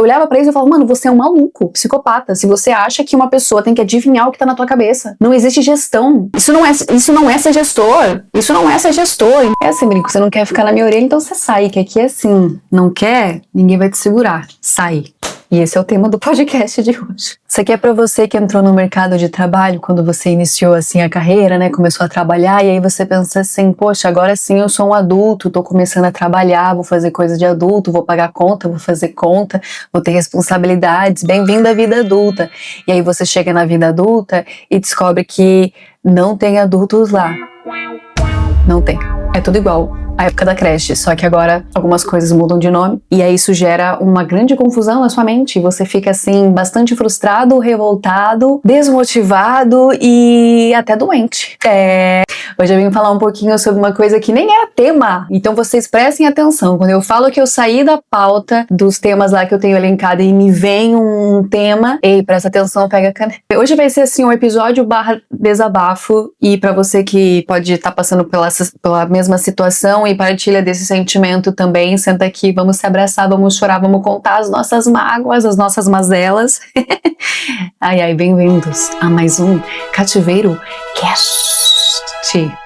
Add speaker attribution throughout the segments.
Speaker 1: Eu olhava pra isso e falava, mano, você é um maluco, psicopata. Se você acha que uma pessoa tem que adivinhar o que tá na tua cabeça. Não existe gestão. Isso não é ser gestor. Isso não é ser gestor. É assim, brinco, você não quer ficar na minha orelha, então você sai. Que aqui é assim, não quer, ninguém vai te segurar. Sai. E esse é o tema do podcast de hoje. Isso aqui é pra você que entrou no mercado de trabalho quando você iniciou assim a carreira, né? Começou a trabalhar e aí você pensa assim, poxa, agora sim eu sou um adulto, tô começando a trabalhar, vou fazer coisa de adulto, vou pagar conta, vou fazer conta, vou ter responsabilidades, bem-vindo à vida adulta. E aí você chega na vida adulta e descobre que não tem adultos lá. Não tem. É tudo igual à época da creche, só que agora algumas coisas mudam de nome e aí isso gera uma grande confusão na sua mente. Você fica assim bastante frustrado, revoltado, desmotivado e até doente. Hoje eu vim falar um pouquinho sobre uma coisa que nem é tema, então vocês prestem atenção. Quando eu falo que eu saí da pauta dos temas lá que eu tenho elencado e me vem um tema, ei, presta atenção, pega a caneta. Hoje vai ser assim um episódio / desabafo e pra você que pode estar passando pela mesma situação e partilha desse sentimento também, senta aqui, vamos se abraçar, vamos chorar, vamos contar as nossas mágoas, as nossas mazelas. Ai, bem-vindos a mais um Cativeiro Cast.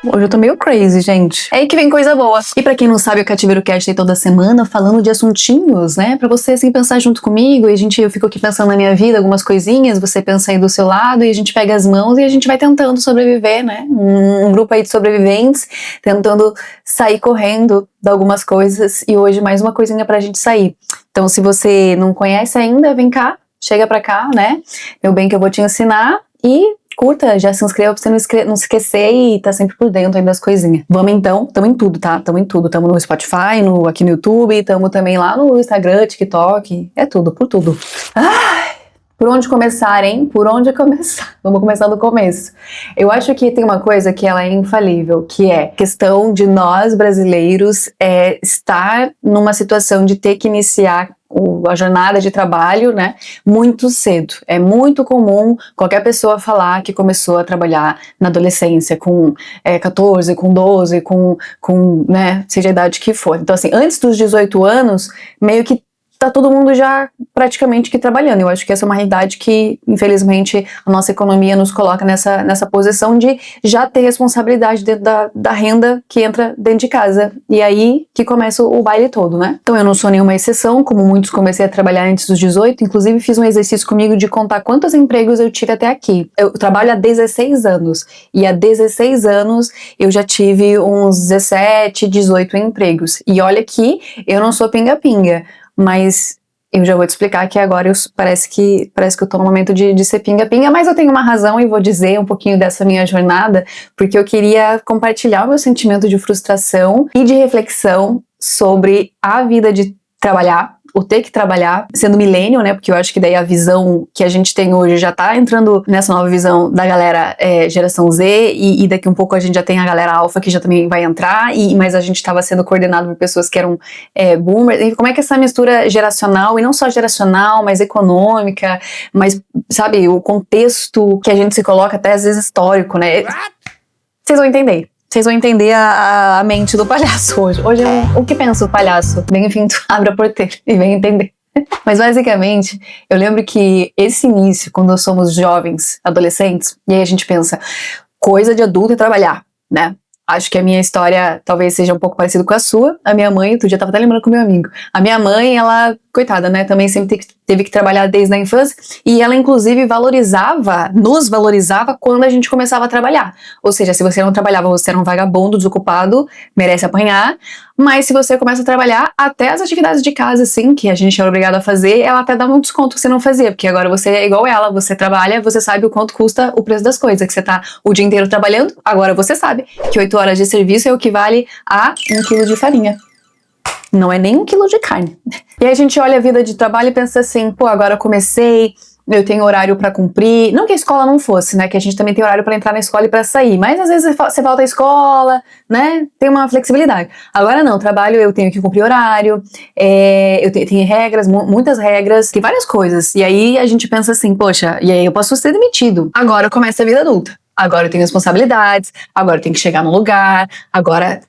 Speaker 1: Hoje eu tô meio crazy, gente. É aí que vem coisa boa. E pra quem não sabe, o Cativeiro Cast tem toda semana falando de assuntinhos, né? Pra você assim pensar junto comigo e eu fico aqui pensando na minha vida, algumas coisinhas, você pensa aí do seu lado e a gente pega as mãos e a gente vai tentando sobreviver, né? Um grupo aí de sobreviventes tentando sair correndo de algumas coisas e hoje mais uma coisinha pra gente sair. Então se você não conhece ainda, vem cá, chega pra cá, né? Meu bem que eu vou te ensinar e curta, já se inscreva pra você não se esquecer e tá sempre por dentro aí das coisinhas. Vamos então, tamo em tudo, tá? Tamo em tudo. Tamo no Spotify, aqui no YouTube, tamo também lá no Instagram, TikTok, é tudo, por tudo. Por onde começar, hein? Por onde começar? Vamos começar do começo. Eu acho que tem uma coisa que ela é infalível, que é a questão de nós brasileiros estar numa situação de ter que iniciar a jornada de trabalho, né, muito cedo. É muito comum qualquer pessoa falar que começou a trabalhar na adolescência, com 14, com 12, com né, seja a idade que for. Então, assim, antes dos 18 anos, meio que tá todo mundo já praticamente que trabalhando. Eu acho que essa é uma realidade que, infelizmente, a nossa economia nos coloca nessa posição de já ter responsabilidade dentro da renda que entra dentro de casa. E aí que começa o baile todo, né? Então eu não sou nenhuma exceção, como muitos comecei a trabalhar antes dos 18, inclusive fiz um exercício comigo de contar quantos empregos eu tive até aqui. Eu trabalho há 16 anos, e há 16 anos eu já tive uns 17, 18 empregos. E olha que eu não sou pinga-pinga, mas eu já vou te explicar que agora parece que eu tô no momento de ser pinga-pinga, mas eu tenho uma razão e vou dizer um pouquinho dessa minha jornada, porque eu queria compartilhar o meu sentimento de frustração e de reflexão sobre a vida de trabalhar, o ter que trabalhar, sendo millennial, né, porque eu acho que daí a visão que a gente tem hoje já tá entrando nessa nova visão da galera geração Z, e daqui um pouco a gente já tem a galera alfa que já também vai entrar, mas a gente tava sendo coordenado por pessoas que eram boomers, e como é que essa mistura geracional, e não só geracional, mas econômica, mas, sabe, o contexto que a gente se coloca até às vezes histórico, né, vocês vão entender. Vocês vão entender a mente do palhaço hoje. Hoje o que pensa o palhaço? Bem-vindo, abre a porteira e vem entender. Mas basicamente, eu lembro que esse início, quando somos jovens, adolescentes, e aí a gente pensa, coisa de adulto é trabalhar, né? Acho que a minha história talvez seja um pouco parecida com a sua. A minha mãe, outro dia eu tava até lembrando com o meu amigo. A minha mãe, ela, coitada, né, também sempre teve que trabalhar desde a infância, e ela inclusive nos valorizava quando a gente começava a trabalhar. Ou seja, se você não trabalhava, você era um vagabundo, desocupado, merece apanhar, mas se você começa a trabalhar, até as atividades de casa, assim, que a gente era obrigado a fazer, ela até dá um desconto que você não fazia, porque agora você é igual ela, você trabalha, você sabe o quanto custa o preço das coisas, que você tá o dia inteiro trabalhando, agora você sabe que 8 horas de serviço é o que vale a 1 quilo de farinha. Não é nem 1 quilo de carne. E aí a gente olha a vida de trabalho e pensa assim, pô, agora eu comecei, eu tenho horário pra cumprir. Não que a escola não fosse, né? Que a gente também tem horário pra entrar na escola e pra sair. Mas às vezes você falta à escola, né? Tem uma flexibilidade. Agora não, trabalho eu tenho que cumprir horário, eu tenho regras, muitas regras, tem várias coisas. E aí a gente pensa assim, poxa, e aí eu posso ser demitido. Agora começa a vida adulta. Agora eu tenho responsabilidades, agora eu tenho que chegar no lugar, agora...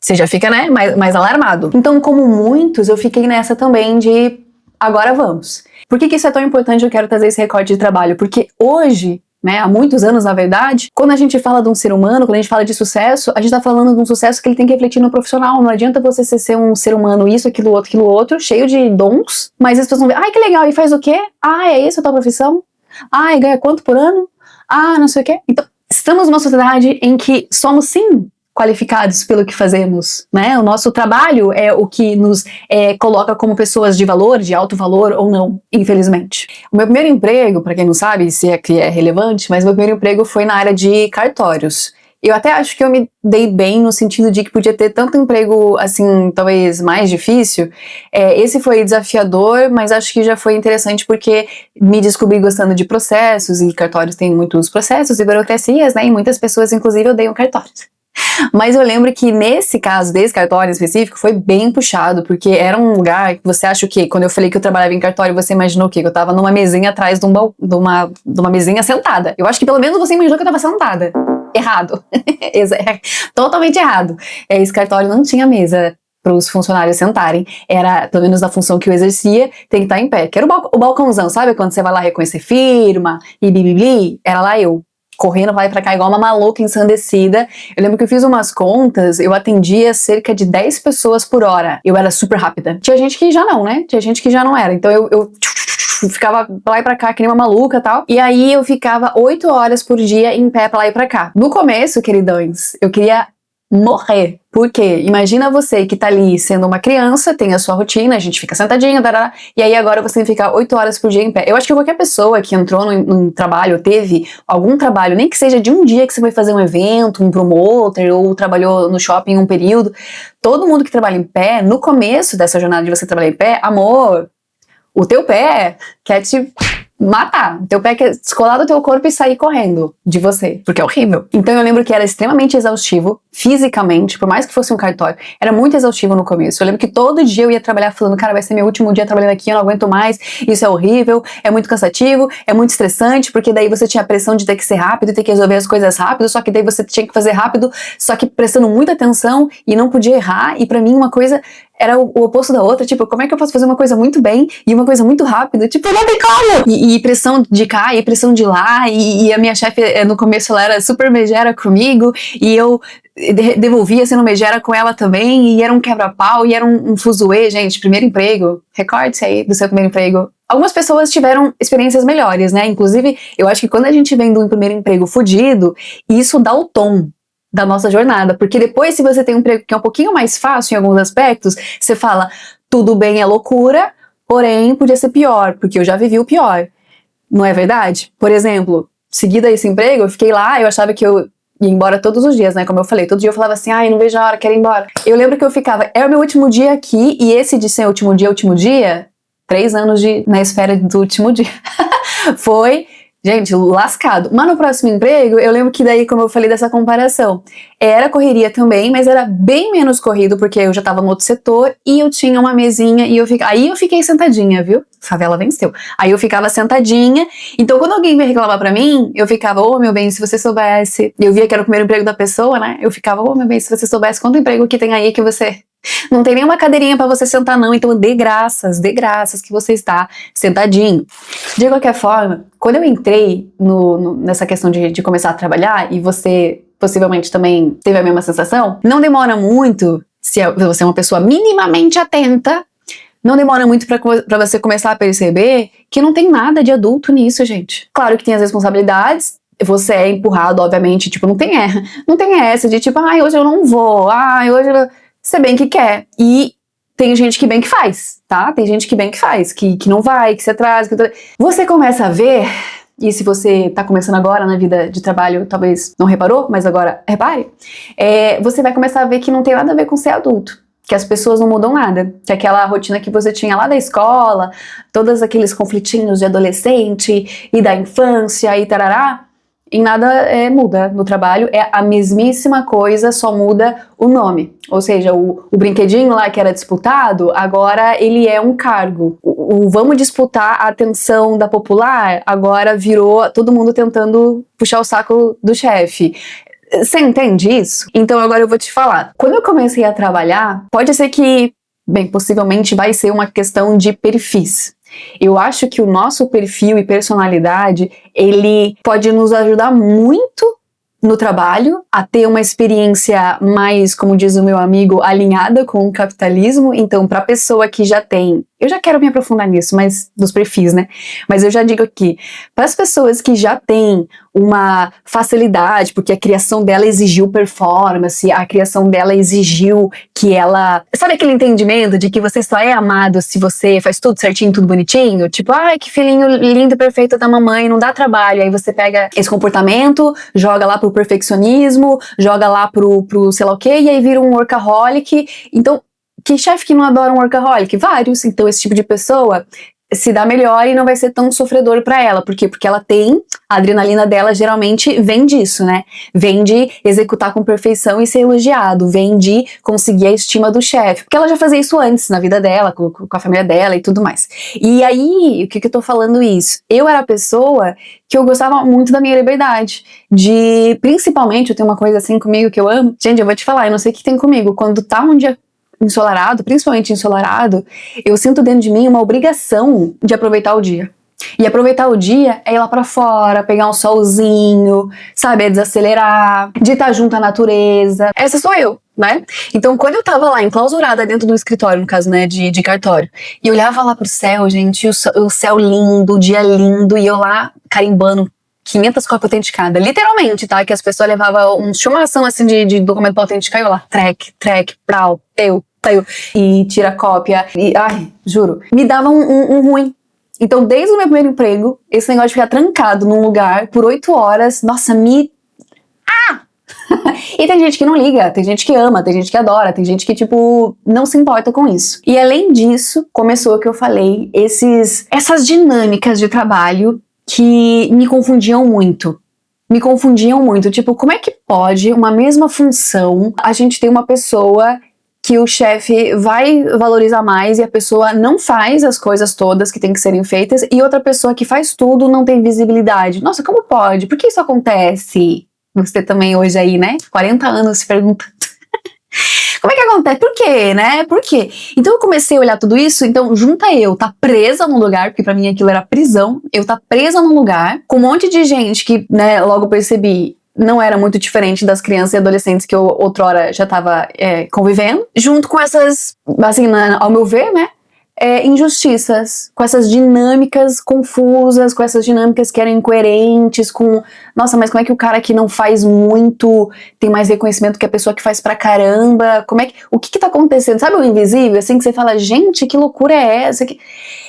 Speaker 1: Você já fica, né, mais alarmado. Então, como muitos, eu fiquei nessa também de Agora vamos. Por que isso é tão importante? Eu quero trazer esse recorte de trabalho, porque hoje, né, há muitos anos, na verdade, quando a gente fala de um ser humano, quando a gente fala de sucesso, a gente tá falando de um sucesso que ele tem que refletir no profissional. Não adianta você ser um ser humano, isso, aquilo, outro, cheio de dons, mas as pessoas vão ver, ai, que legal, e faz o quê? Ah, é isso a tua profissão? Ah, e ganha quanto por ano? Ah, não sei o quê. Então, estamos numa sociedade em que somos, sim, qualificados pelo que fazemos, né? O nosso trabalho é o que nos coloca como pessoas de valor, de alto valor ou não, infelizmente. O meu primeiro emprego, para quem não sabe, se é que é relevante, mas meu primeiro emprego foi na área de cartórios. Eu até acho que eu me dei bem no sentido de que podia ter tanto emprego, assim, talvez mais difícil. Esse foi desafiador, mas acho que já foi interessante porque me descobri gostando de processos, e cartórios têm muitos processos e burocracias, né? E muitas pessoas, inclusive, odeiam cartórios. Mas eu lembro que nesse caso desse cartório específico foi bem puxado, porque era um lugar que você acha o quê? Quando eu falei que eu trabalhava em cartório, você imaginou o quê? Que eu tava numa mesinha atrás de uma mesinha sentada. Eu acho que pelo menos você imaginou que eu tava sentada. Errado. Totalmente errado. Esse cartório não tinha mesa para os funcionários sentarem, era, pelo menos na função que eu exercia, tem que estar em pé, que era o balcãozão, sabe? Quando você vai lá reconhecer firma e bibili, era lá eu, correndo vai pra cá igual uma maluca ensandecida. Eu lembro que eu fiz umas contas, eu atendia cerca de 10 pessoas por hora. Eu era super rápida. Tinha gente que já não, né? Tinha gente que já não era. Então eu ficava pra lá e pra cá, que nem uma maluca e tal. E aí eu ficava 8 horas por dia em pé pra lá e pra cá. No começo, queridões, eu queria morrer. Por quê? Imagina você que tá ali sendo uma criança, tem a sua rotina, a gente fica sentadinho, dará, e aí agora você tem que ficar 8 horas por dia em pé. Eu acho que qualquer pessoa que entrou num trabalho, teve algum trabalho, nem que seja de um dia que você foi fazer um evento, um promoter, ou trabalhou no shopping um período, todo mundo que trabalha em pé, no começo dessa jornada de você trabalhar em pé, amor, o teu pé quer te matar. O teu pé quer descolar do teu corpo e sair correndo de você, porque é horrível. Então eu lembro que era extremamente exaustivo, fisicamente, por mais que fosse um cartório, era muito exaustivo no começo. Eu lembro que todo dia eu ia trabalhar falando, cara, vai ser meu último dia trabalhando aqui, eu não aguento mais, isso é horrível, é muito cansativo, é muito estressante, porque daí você tinha a pressão de ter que ser rápido, ter que resolver as coisas rápido, só que daí você tinha que fazer rápido, só que prestando muita atenção e não podia errar, e pra mim uma coisa era o oposto da outra, tipo, como é que eu posso fazer uma coisa muito bem e uma coisa muito rápido? Tipo, não tem como! E pressão de cá, e pressão de lá, e a minha chefe, no começo, ela era super megera comigo, e eu devolvia sendo megera com ela também, e era um quebra-pau, e era um fuzuê, gente, primeiro emprego, recorde-se aí do seu primeiro emprego. Algumas pessoas tiveram experiências melhores, né? Inclusive, eu acho que quando a gente vem de um primeiro emprego fudido, isso dá o tom da nossa jornada, porque depois, se você tem um emprego que é um pouquinho mais fácil em alguns aspectos, você fala, tudo bem, é loucura, porém podia ser pior, porque eu já vivi o pior, não é verdade? Por exemplo, seguida esse emprego, eu fiquei lá, eu achava que eu ia embora todos os dias, né, como eu falei, todo dia eu falava assim, ai, não vejo a hora, quero ir embora. Eu lembro que eu ficava, é o meu último dia aqui, e esse de ser o último dia, 3 anos na espera do último dia, foi... Gente, lascado. Mas no próximo emprego, eu lembro que daí, como eu falei dessa comparação, era correria também, mas era bem menos corrido, porque eu já tava no outro setor e eu tinha uma mesinha e aí eu fiquei sentadinha, viu? Favela venceu. Aí eu ficava sentadinha, então quando alguém veio reclamar pra mim, eu ficava, ô meu bem, se você soubesse, eu via que era o primeiro emprego da pessoa, né? Eu ficava, ô meu bem, se você soubesse quanto emprego que tem aí que você... Não tem nenhuma cadeirinha pra você sentar não, então dê graças que você está sentadinho. De qualquer forma, quando eu entrei nessa questão de começar a trabalhar, e você possivelmente também teve a mesma sensação, não demora muito, se você é uma pessoa minimamente atenta, não demora muito pra você começar a perceber que não tem nada de adulto nisso, gente. Claro que tem as responsabilidades, você é empurrado, obviamente, tipo, não tem essa de tipo, ai, hoje eu não vou, ai, hoje eu... Você bem que quer. E tem gente que bem que faz, tá? Tem gente que bem que faz, que não vai, que se atrasa. Você começa a ver, e se você tá começando agora na vida de trabalho, talvez não reparou, mas agora repare, você vai começar a ver que não tem nada a ver com ser adulto. Que as pessoas não mudam nada. Que aquela rotina que você tinha lá da escola, todos aqueles conflitinhos de adolescente e da infância e tarará, em nada muda no trabalho, é a mesmíssima coisa, só muda o nome. Ou seja, o brinquedinho lá que era disputado, agora ele é um cargo. O vamos disputar a atenção da popular, agora virou todo mundo tentando puxar o saco do chefe. Você entende isso? Então agora eu vou te falar. Quando eu comecei a trabalhar, pode ser que, bem, possivelmente vai ser uma questão de perfis. Eu acho que o nosso perfil e personalidade, ele pode nos ajudar muito no trabalho, a ter uma experiência mais, como diz o meu amigo, alinhada com o capitalismo. Então, para a pessoa que já tem, eu já quero me aprofundar nisso, mas dos perfis, né? Mas eu já digo aqui, para as pessoas que já têm uma facilidade, porque a criação dela exigiu performance, a criação dela exigiu que ela... Sabe aquele entendimento de que você só é amado se você faz tudo certinho, tudo bonitinho? Tipo, ai, que filhinho lindo, perfeito da mamãe, não dá trabalho. Aí você pega esse comportamento, joga lá pro perfeccionismo, joga lá pro sei lá o quê, e aí vira um workaholic. Então, que chefe que não adora um workaholic? Vários. Então, esse tipo de pessoa se dá melhor e não vai ser tão sofredor pra ela. Por quê? Porque ela tem, a adrenalina dela geralmente vem disso, né? Vem de executar com perfeição e ser elogiado, vem de conseguir a estima do chefe. Porque ela já fazia isso antes na vida dela, com a família dela e tudo mais. E aí, o que eu tô falando isso? Eu era a pessoa que eu gostava muito da minha liberdade. Principalmente, eu tenho uma coisa assim comigo que eu amo. Gente, eu vou te falar, eu não sei o que tem comigo. Quando tá um dia ensolarado, principalmente ensolarado, eu sinto dentro de mim uma obrigação de aproveitar o dia. E aproveitar o dia é ir lá pra fora, pegar um solzinho, sabe, é desacelerar, de estar junto à natureza. Essa sou eu, né? Então, quando eu tava lá enclausurada dentro do escritório, no caso, né, de cartório, e eu olhava lá pro céu, gente, o céu lindo, o dia lindo, e eu lá carimbando 500 cópias autenticadas, literalmente, tá? Que as pessoas levavam um chumação assim de documento pra autenticar, e eu lá, trek, prau, e tira cópia, e ai, juro, me dava um ruim. Então, desde o meu primeiro emprego, esse negócio de ficar trancado num lugar por 8 horas, nossa, E tem gente que não liga, tem gente que ama, tem gente que adora, tem gente que, tipo, não se importa com isso. E além disso, começou o que eu falei, essas dinâmicas de trabalho que me confundiam muito. Tipo, como é que pode uma mesma função, a gente tem uma pessoa que o chefe vai valorizar mais e a pessoa não faz as coisas todas que tem que serem feitas e outra pessoa que faz tudo não tem visibilidade. Nossa, como pode? Por que isso acontece? Você também hoje aí, né? 40 anos se perguntando. Como é que acontece? Por quê, né? Por quê? Então eu comecei a olhar tudo isso, então junta eu tá presa num lugar, porque pra mim aquilo era prisão, eu tá presa num lugar, com um monte de gente que, né, logo percebi, não era muito diferente das crianças e adolescentes que eu outrora já tava convivendo, junto com essas, assim, ao meu ver, né, injustiças, com essas dinâmicas confusas, com essas dinâmicas que eram incoerentes, com, nossa, mas como é que o cara que não faz muito tem mais reconhecimento que a pessoa que faz pra caramba? O que tá acontecendo? Sabe o invisível, assim, que você fala, gente, que loucura é essa?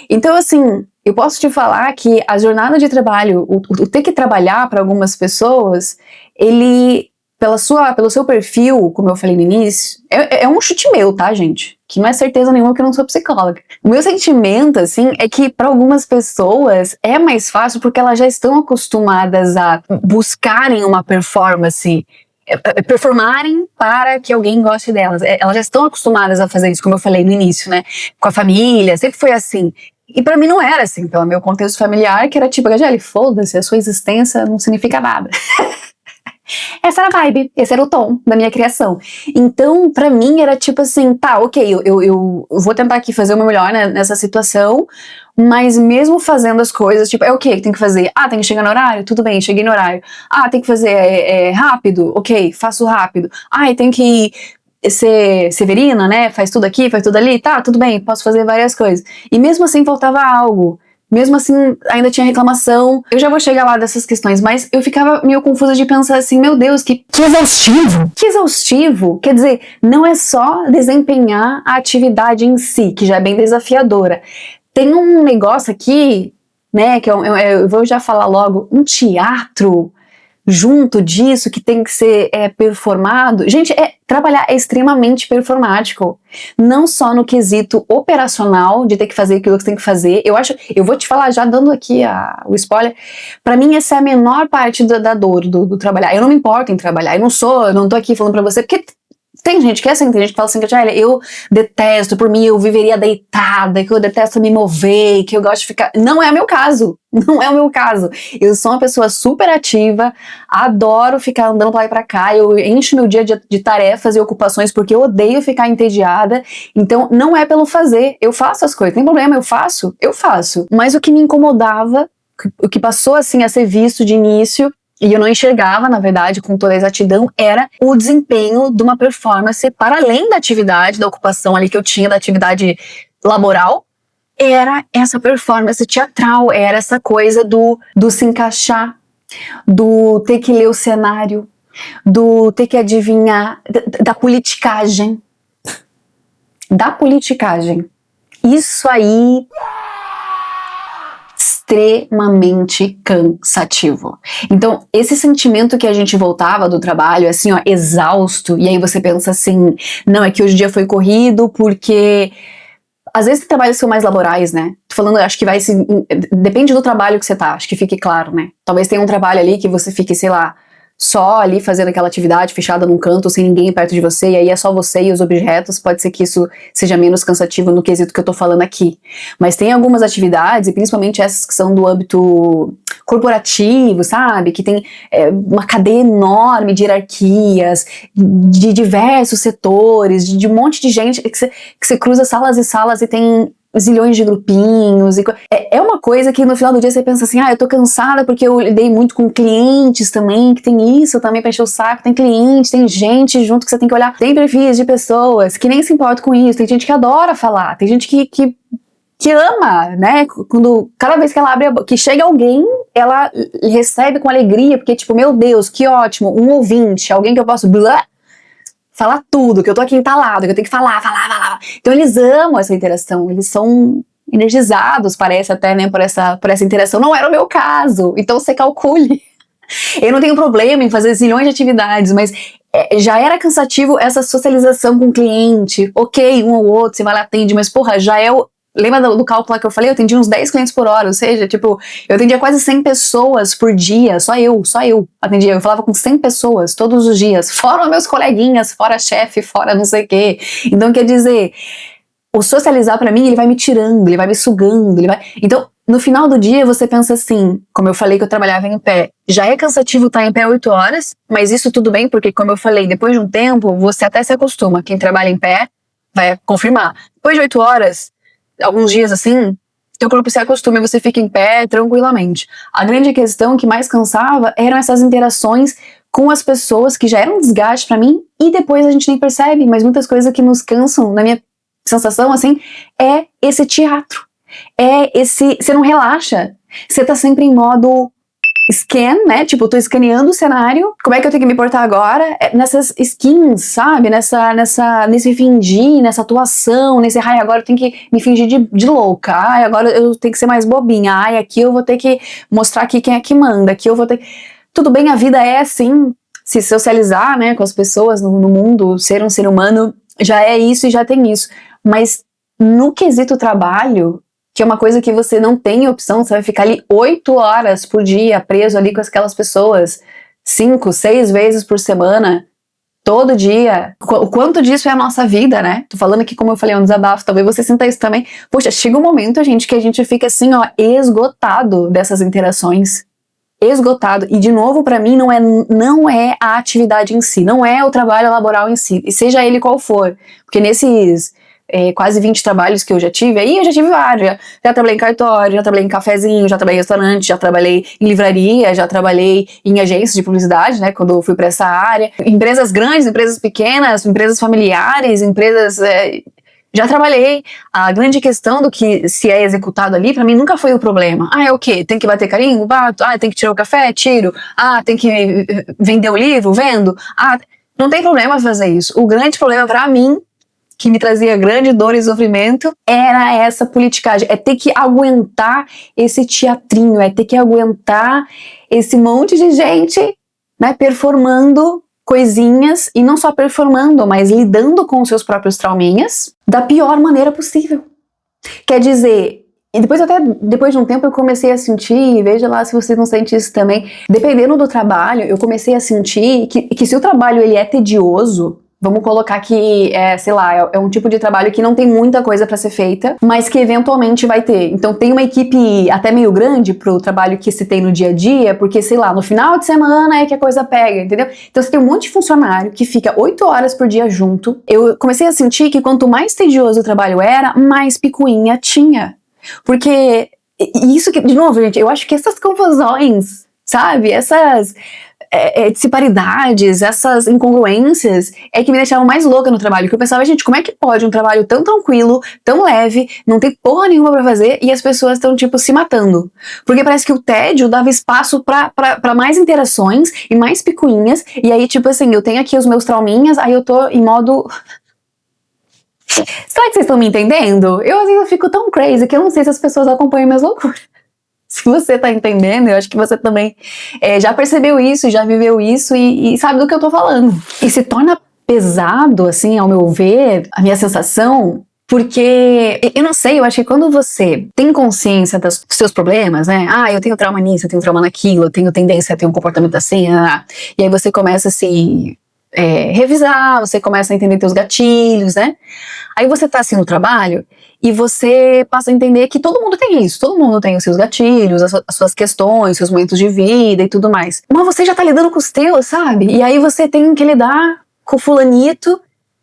Speaker 1: Então, assim, eu posso te falar que a jornada de trabalho, o ter que trabalhar para algumas pessoas, ele, pelo seu perfil, como eu falei no início, é um chute meu, tá, gente? Que não é certeza nenhuma que eu não sou psicóloga. O meu sentimento, assim, é que para algumas pessoas é mais fácil porque elas já estão acostumadas a buscarem uma performance, performarem para que alguém goste delas. Elas já estão acostumadas a fazer isso, como eu falei no início, né? Com a família, sempre foi assim. E pra mim não era assim, pelo meu contexto familiar, que era tipo, Gabriele, foda-se, a sua existência não significa nada. Essa era a vibe, esse era o tom da minha criação. Então, pra mim, era tipo assim, tá, ok, eu vou tentar aqui fazer o meu melhor, né, nessa situação, mas mesmo fazendo as coisas, tipo, o que tem que fazer? Ah, tem que chegar no horário? Tudo bem, cheguei no horário. Ah, tem que fazer rápido? Ok, faço rápido. Ah, tem que ser severina, né, faz tudo aqui, faz tudo ali, tá, tudo bem, posso fazer várias coisas. E mesmo assim faltava algo. Mesmo assim, ainda tinha reclamação. Eu já vou chegar lá dessas questões, mas eu ficava meio confusa de pensar assim, meu Deus, que exaustivo! Que exaustivo! Quer dizer, não é só desempenhar a atividade em si, que já é bem desafiadora. Tem um negócio aqui, né, que eu vou já falar logo, um teatro junto disso que tem que ser performado. Gente, trabalhar é extremamente performático. Não só no quesito operacional, de ter que fazer aquilo que você tem que fazer. Eu vou te falar, já dando aqui o spoiler, pra mim essa é a menor parte da dor do trabalhar. Eu não me importo em trabalhar. Eu não tô aqui falando pra você, porque Tem gente que é assim, tem gente que fala assim, que eu detesto, por mim eu viveria deitada, que eu detesto me mover, que eu gosto de ficar... Não é o meu caso, não é o meu caso. Eu sou uma pessoa super ativa, adoro ficar andando pra lá e pra cá, eu encho meu dia de tarefas e ocupações porque eu odeio ficar entediada, então não é pelo fazer, eu faço as coisas, tem problema, eu faço. Mas o que me incomodava, o que passou assim a ser visto de início, e eu não enxergava, na verdade, com toda a exatidão, era o desempenho de uma performance para além da atividade, da ocupação ali que eu tinha, da atividade laboral, era essa performance teatral, era essa coisa do se encaixar, do ter que ler o cenário, do ter que adivinhar, da politicagem. Da politicagem. Isso aí... extremamente cansativo. Então, esse sentimento que a gente voltava do trabalho, assim, ó, exausto, e aí você pensa assim, não, é que hoje o dia foi corrido porque... Às vezes trabalhos são mais laborais, né? Tô falando, acho que vai se... Depende do trabalho que você tá, acho que fique claro, né? Talvez tenha um trabalho ali que você fique, sei lá, só ali fazendo aquela atividade fechada num canto, sem ninguém perto de você, e aí é só você e os objetos, pode ser que isso seja menos cansativo no quesito que eu tô falando aqui. Mas tem algumas atividades, e principalmente essas que são do âmbito corporativo, sabe? Que tem uma cadeia enorme de hierarquias, de diversos setores, de um monte de gente, que você cruza salas e salas e tem... zilhões de grupinhos, é uma coisa que no final do dia você pensa assim, eu tô cansada porque eu lidei muito com clientes também, que tem isso também pra encher o saco, tem cliente, tem gente junto que você tem que olhar, tem perfis de pessoas que nem se importam com isso, tem gente que adora falar, tem gente que ama, né, cada vez que ela abre que chega alguém, ela recebe com alegria, porque tipo, meu Deus, que ótimo, um ouvinte, alguém que eu posso falar tudo, que eu tô aqui entalado, que eu tenho que falar. Então eles amam essa interação, eles são energizados, parece até, né, por essa interação. Não era o meu caso, então você calcule. Eu não tenho problema em fazer zilhões de atividades, mas já era cansativo essa socialização com o cliente. Ok, um ou outro, você vai lá, atende, mas porra, já é o... Lembra do cálculo lá que eu falei? Eu atendia uns 10 clientes por hora, ou seja, tipo, eu atendia quase 100 pessoas por dia, só eu atendia, eu falava com 100 pessoas todos os dias, fora meus coleguinhas, fora chefe, fora não sei o quê. Então, quer dizer, o socializar pra mim, ele vai me tirando, ele vai me sugando, Então, no final do dia, você pensa assim, como eu falei que eu trabalhava em pé, já é cansativo estar em pé 8 horas, mas isso tudo bem, porque como eu falei, depois de um tempo, você até se acostuma, quem trabalha em pé vai confirmar. Depois de 8 horas, alguns dias assim, teu corpo se acostuma e você fica em pé tranquilamente. A grande questão que mais cansava eram essas interações com as pessoas que já eram um desgaste pra mim e depois a gente nem percebe, mas muitas coisas que nos cansam, na minha sensação assim, é esse teatro. Você não relaxa, você tá sempre em modo scan, né, tipo, eu tô escaneando o cenário, como é que eu tenho que me portar agora? Nessas skins, sabe, nesse fingir, nessa atuação, agora eu tenho que me fingir de louca, agora eu tenho que ser mais bobinha, aqui eu vou ter que mostrar aqui quem é que manda, aqui eu vou ter... Tudo bem, a vida é assim, se socializar, né, com as pessoas no mundo, ser um ser humano, já é isso e já tem isso, mas no quesito trabalho, que é uma coisa que você não tem opção, você vai ficar ali 8 horas por dia preso ali com aquelas pessoas, 5, 6 vezes por semana, todo dia. O quanto disso é a nossa vida, né? Tô falando aqui, como eu falei, é um desabafo, talvez você sinta isso também. Poxa, chega um momento, gente, que a gente fica assim, ó, esgotado dessas interações. Esgotado. E de novo, pra mim, não é a atividade em si, não é o trabalho laboral em si, e seja ele qual for. Porque nesses... quase 20 trabalhos que eu já tive, aí eu já tive vários, já trabalhei em cartório, já trabalhei em cafezinho, já trabalhei em restaurante, já trabalhei em livraria, já trabalhei em agências de publicidade, né, quando eu fui pra essa área, empresas grandes, empresas pequenas, empresas familiares, empresas... já trabalhei. A grande questão do que se é executado ali, pra mim nunca foi o problema. É o quê? Tem que bater carimbo? Bato. Tem que tirar o café? Tiro. Tem que vender o livro? Vendo. Não tem problema fazer isso. O grande problema pra mim, que me trazia grande dor e sofrimento, era essa politicagem, é ter que aguentar esse teatrinho, é ter que aguentar esse monte de gente, né, performando coisinhas, e não só performando, mas lidando com os seus próprios trauminhas da pior maneira possível. Quer dizer, e depois de um tempo eu comecei a sentir, veja lá se vocês não sentem isso também, dependendo do trabalho, eu comecei a sentir que se o trabalho ele é tedioso, Vamos colocar que, sei lá, é um tipo de trabalho que não tem muita coisa pra ser feita, mas que eventualmente vai ter. Então tem uma equipe até meio grande pro trabalho que se tem no dia a dia, porque, sei lá, no final de semana é que a coisa pega, entendeu? Então você tem um monte de funcionário que fica 8 horas por dia junto. Eu comecei a sentir que quanto mais tedioso o trabalho era, mais picuinha tinha. Porque isso que, de novo, gente, eu acho que essas confusões, sabe? Essas disparidades, essas incongruências é que me deixavam mais louca no trabalho, que eu pensava, gente, como é que pode um trabalho tão tranquilo, tão leve, não tem porra nenhuma pra fazer e as pessoas estão, tipo, se matando? Porque parece que o tédio dava espaço pra mais interações e mais picuinhas, e aí, tipo assim, eu tenho aqui os meus trauminhas, aí eu tô em modo... Será que vocês estão me entendendo? Eu, às vezes, eu fico tão crazy que eu não sei se as pessoas acompanham minhas loucuras. Se você tá entendendo, eu acho que você também já percebeu isso, já viveu isso e sabe do que eu tô falando. E se torna pesado, assim, ao meu ver, a minha sensação, porque, eu não sei, eu acho que quando você tem consciência dos seus problemas, né? Ah, eu tenho trauma nisso, eu tenho trauma naquilo, eu tenho tendência a ter um comportamento assim, e aí você começa assim... revisar, você começa a entender teus gatilhos, né? Aí você tá assim no trabalho e você passa a entender que todo mundo tem isso, todo mundo tem os seus gatilhos, as suas questões, seus momentos de vida e tudo mais. Mas você já tá lidando com os teus, sabe? E aí você tem que lidar com o fulanito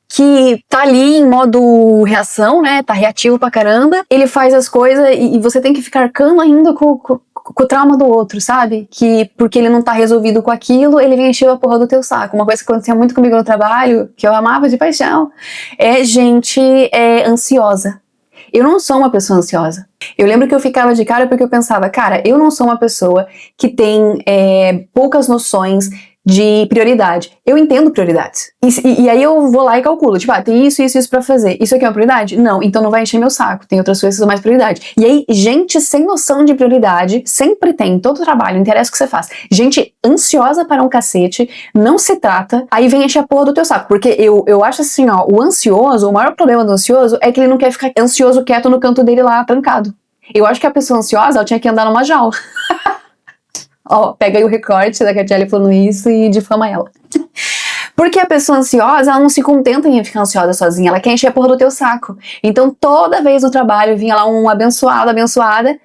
Speaker 1: que tá ali em modo reação, né? Tá reativo pra caramba. Ele faz as coisas e você tem que ficar arcando ainda com o trauma do outro, sabe? Que porque ele não tá resolvido com aquilo, ele vem encher a porra do teu saco. Uma coisa que acontecia muito comigo no trabalho, que eu amava de paixão, é gente ansiosa. Eu não sou uma pessoa ansiosa. Eu lembro que eu ficava de cara porque eu pensava, cara, eu não sou uma pessoa que tem poucas noções de prioridade. Eu entendo prioridades. E aí eu vou lá e calculo, tipo, tem isso, isso, isso pra fazer. Isso aqui é uma prioridade? Não, então não vai encher meu saco. Tem outras coisas que são mais prioridade. E aí, gente sem noção de prioridade, sempre tem, em todo trabalho, não interessa o que você faz. Gente ansiosa para um cacete, não se trata, aí vem encher a porra do teu saco. Porque eu acho assim, ó, o ansioso, o maior problema do ansioso é que ele não quer ficar ansioso quieto no canto dele lá, trancado. Eu acho que a pessoa ansiosa, ela tinha que andar numa jaula. Ó, pega aí o recorte da Catiele falando isso e difama ela. Porque a pessoa ansiosa, ela não se contenta em ficar ansiosa sozinha, ela quer encher a porra do teu saco. Então, toda vez no trabalho, vinha lá um abençoado, abençoada,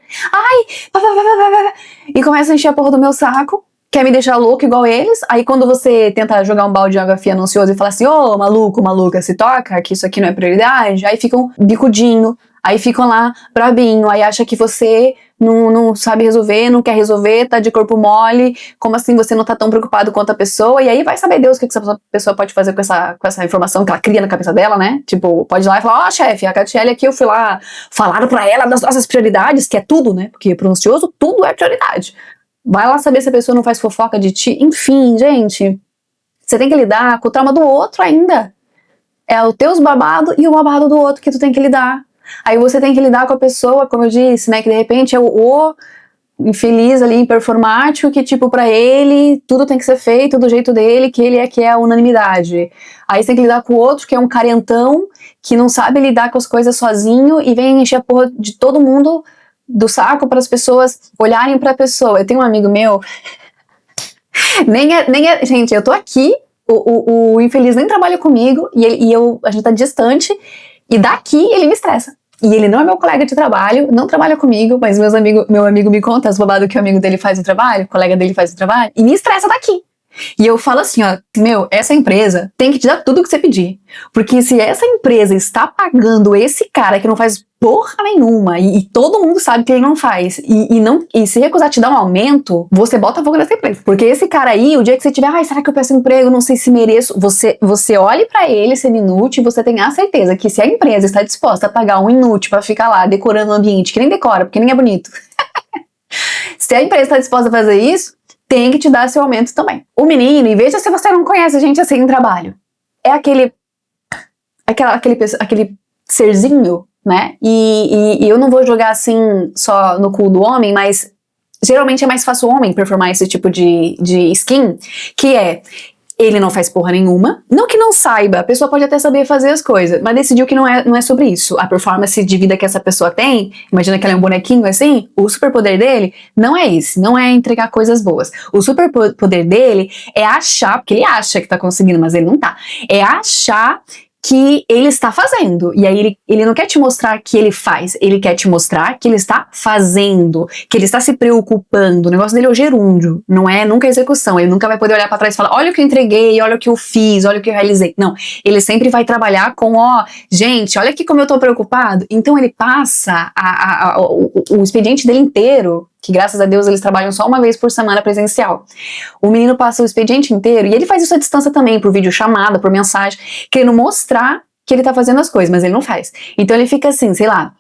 Speaker 1: e começa a encher a porra do meu saco, quer me deixar louco igual eles. Aí quando você tenta jogar um balde de água fria no ansioso e fala assim, ô, maluco, maluca, se toca, que isso aqui não é prioridade, aí ficam bicudinho, aí ficam lá brabinho, aí acha que você não sabe resolver, não quer resolver, tá de corpo mole, como assim você não tá tão preocupado quanto a pessoa, e aí vai saber Deus o que essa pessoa pode fazer com essa informação que ela cria na cabeça dela, né? Tipo, pode ir lá e falar, ó, chefe, a Catiele aqui, eu fui lá, falaram pra ela das nossas prioridades, que é tudo, né? Porque pro ansioso, tudo é prioridade. Vai lá saber se a pessoa não faz fofoca de ti. Enfim, gente, você tem que lidar com o trauma do outro ainda. É o teu babado e o babado do outro que tu tem que lidar. Aí você tem que lidar com a pessoa, como eu disse, né, que de repente é o infeliz ali, performático, que tipo, pra ele, tudo tem que ser feito do jeito dele, que ele que é a unanimidade. Aí você tem que lidar com o outro, que é um carentão, que não sabe lidar com as coisas sozinho e vem encher a porra de todo mundo do saco para as pessoas olharem pra pessoa. Eu tenho um amigo meu, gente, eu tô aqui, o infeliz nem trabalha comigo, a gente tá distante, e daqui ele me estressa. E ele não é meu colega de trabalho, não trabalha comigo, mas meu amigo me conta as bobadas que o amigo dele faz no trabalho, o colega dele faz no trabalho, e me estressa daqui. E eu falo assim, ó, essa empresa tem que te dar tudo o que você pedir. Porque se essa empresa está pagando esse cara que não faz porra nenhuma, e todo mundo sabe que ele não faz, e se recusar te dar um aumento, você bota fogo nessa empresa. Porque esse cara aí, o dia que você tiver, será que eu peço emprego, não sei se mereço, você olhe pra ele, ser inútil, e você tem a certeza que se a empresa está disposta a pagar um inútil pra ficar lá decorando o ambiente, que nem decora, porque nem é bonito. Se a empresa está disposta a fazer isso, tem que te dar seu aumento também. O menino, e veja se você não conhece gente assim em trabalho, é aquele serzinho, né? E eu não vou jogar assim só no cu do homem, mas geralmente é mais fácil o homem performar esse tipo de skin, que Ele não faz porra nenhuma. Não que não saiba, a pessoa pode até saber fazer as coisas, mas decidiu que não é sobre isso. A performance de vida que essa pessoa tem, imagina que ela é um bonequinho assim, o superpoder dele não é esse, não é entregar coisas boas. O superpoder dele é achar, porque ele acha que tá conseguindo, mas ele não tá. É achar que ele está fazendo. E aí ele não quer te mostrar que ele faz, ele quer te mostrar que ele está fazendo, que ele está se preocupando. O negócio dele é o gerúndio, não é nunca a execução. Ele nunca vai poder olhar para trás e falar, olha o que eu entreguei, olha o que eu fiz, olha o que eu realizei. Não, ele sempre vai trabalhar com, gente, olha aqui como eu tô preocupado. Então ele passa o expediente dele inteiro, que graças a Deus eles trabalham só uma vez por semana presencial. O menino passa o expediente inteiro, e ele faz isso à distância também, por videochamada, por mensagem, querendo mostrar que ele tá fazendo as coisas, mas ele não faz. Então ele fica assim, sei lá,